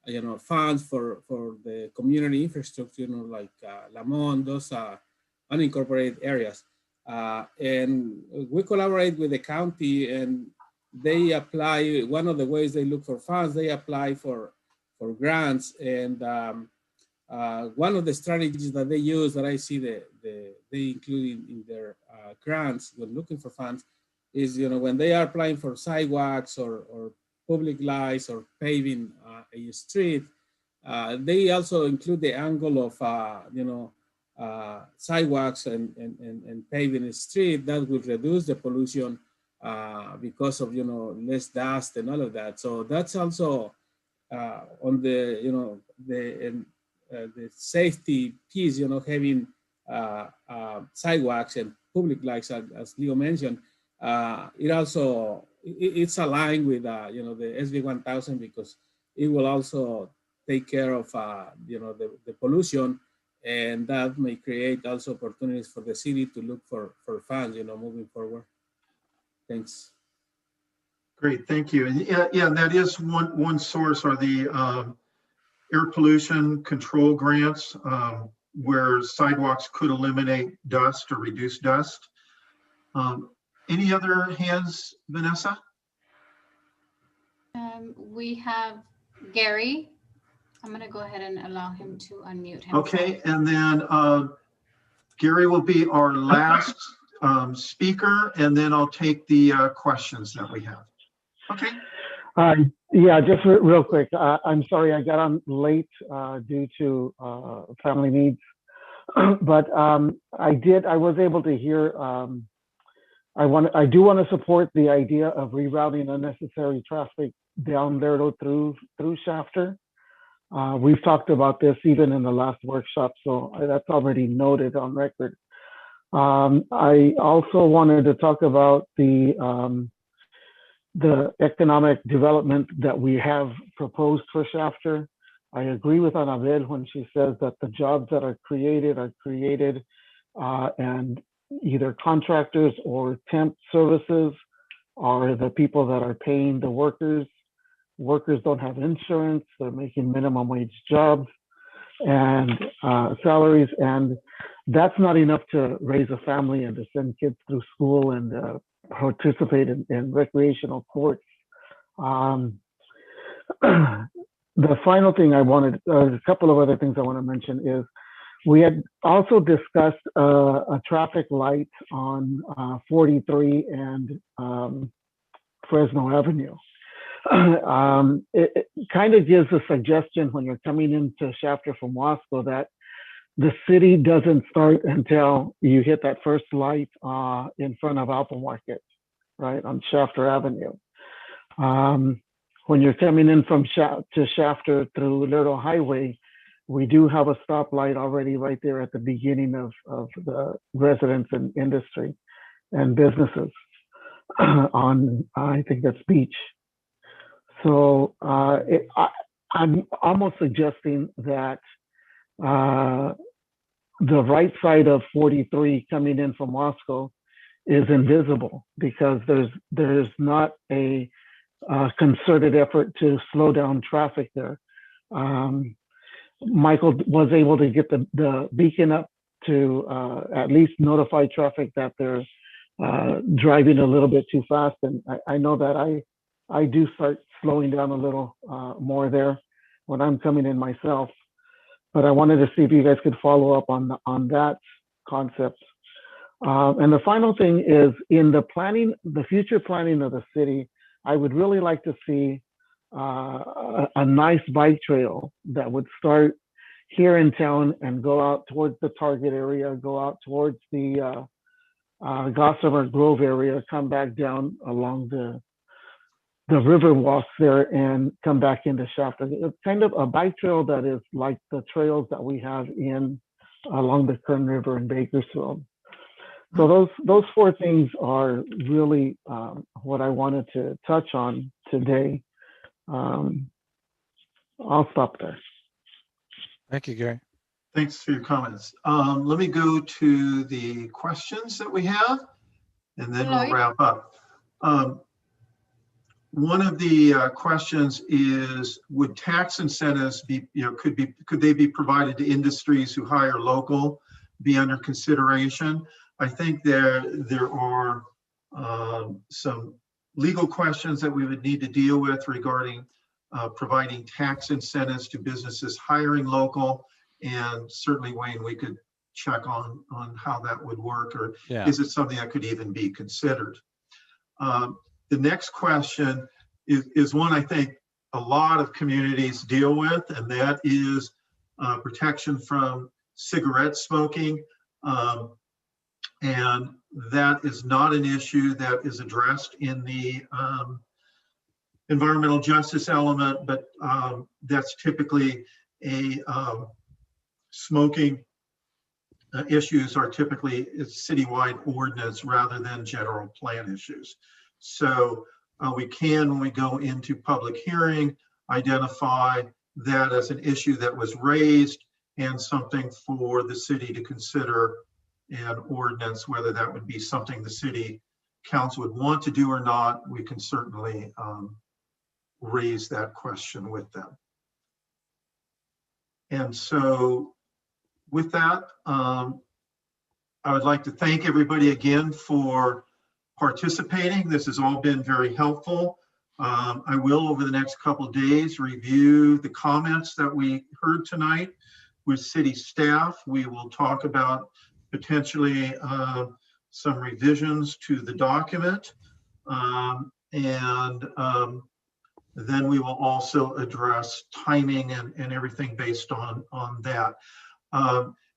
S8: you know, funds for the community infrastructure, you know, like Lamont, those unincorporated areas. And we collaborate with the county, and they apply, one of the ways they look for funds, they apply for grants. And one of the strategies that they use that I see they include in their grants when looking for funds is, you know, when they are applying for sidewalks or public lights or paving a street, they also include the angle of, you know, sidewalks and paving a street that will reduce the pollution because of, you know, less dust and all of that. So that's also on the, you know, the safety piece, you know, having sidewalks and public lights, as Leo mentioned. It also, it's aligned with, you know, the SB 1000, because it will also take care of, you know, the pollution, and that may create also opportunities for the city to look for funds, you know, moving forward. Thanks.
S2: Great, thank you. And yeah, that is one source, are the air pollution control grants, where sidewalks could eliminate dust or reduce dust. Any other hands, Vanessa?
S4: We have Gary. I'm going to go ahead and allow him to unmute him.
S2: Okay, and then Gary will be our last speaker, and then I'll take the questions that we have. Okay.
S13: Yeah, just real quick. I'm sorry I got on late due to family needs, but I was able to hear. I do want to support the idea of rerouting unnecessary traffic down there through Shafter. We've talked about this even in the last workshop, so that's already noted on record. I also wanted to talk about the economic development that we have proposed for Shafter. I agree with Anabel when she says that the jobs that are created and either contractors or temp services are the people that are paying the workers. Workers don't have insurance, they're making minimum wage jobs and salaries, and that's not enough to raise a family and to send kids through school and participate in recreational sports. The final thing I wanted, a couple of other things I want to mention is, we had also discussed a traffic light on 43 and Fresno Avenue. It kind of gives a suggestion when you're coming into Shafter from Wasco that the city doesn't start until you hit that first light in front of Alpha Market, right, on Shafter Avenue. When you're coming in from to Shafter through Little Highway, we do have a stoplight already right there at the beginning of the residents and industry and businesses on, I think that's Beach. So I'm almost suggesting that the right side of 43 coming in from Wasco is invisible because there's not a concerted effort to slow down traffic there. Michael was able to get the beacon up to at least notify traffic that they're driving a little bit too fast. And I know that I do start slowing down a little more there when I'm coming in myself. But I wanted to see if you guys could follow up on that concept. And the final thing is in the planning, the future planning of the city, I would really like to see a nice bike trail that would start here in town and go out towards the Target area, go out towards the Gossamer Grove area, come back down along the river walks there and come back into Shafter. It's kind of a bike trail that is like the trails that we have along the Kern River in Bakersfield. So those four things are really what I wanted to touch on today. I'll stop there.
S1: Thank you, Gary.
S2: Thanks for your comments. Let me go to the questions that we have, and then we'll wrap up. One of the questions is, would tax incentives be, could they be provided to industries who hire local, be under consideration? I think there are some legal questions that we would need to deal with regarding providing tax incentives to businesses hiring local. And certainly, Wayne, we could check on how that would work, or is it something that could even be considered? The next question is one I think a lot of communities deal with, and that is protection from cigarette smoking. And that is not an issue that is addressed in the environmental justice element, but that's typically smoking issues are typically citywide ordinance rather than general plan issues. So we can, when we go into public hearing, identify that as an issue that was raised and something for the city to consider and ordinance, whether that would be something the city council would want to do or not. We can certainly raise that question with them. And so with that, I would like to thank everybody again for participating. This has all been very helpful. I will, over the next couple of days, review the comments that we heard tonight with city staff. We will talk about potentially some revisions to the document. Then we will also address timing and everything based on that.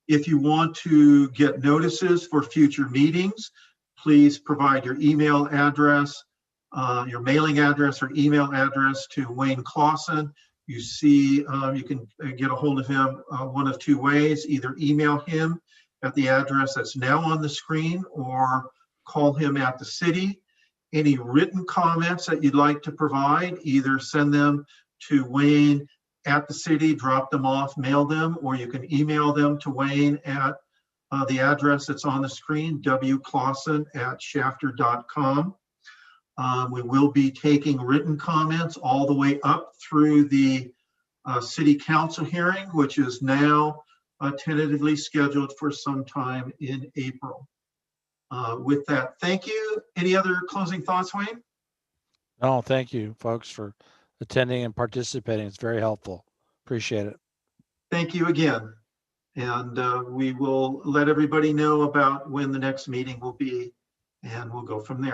S2: If you want to get notices for future meetings, please provide your email address, your mailing address or email address to Wayne Clausen. You see, you can get a hold of him one of two ways: either email him at the address that's now on the screen or call him at the city. Any written comments that you'd like to provide, either send them to Wayne at the city, drop them off, mail them, or you can email them to Wayne at the address that's on the screen, wclausen@shafter.com. We will be taking written comments all the way up through the city council hearing, which is now tentatively scheduled for sometime in April. With that, thank you. Any other closing thoughts, Wayne?
S1: No, thank you, folks, for attending and participating. It's very helpful. Appreciate it.
S2: Thank you again. And we will let everybody know about when the next meeting will be, and we'll go from there.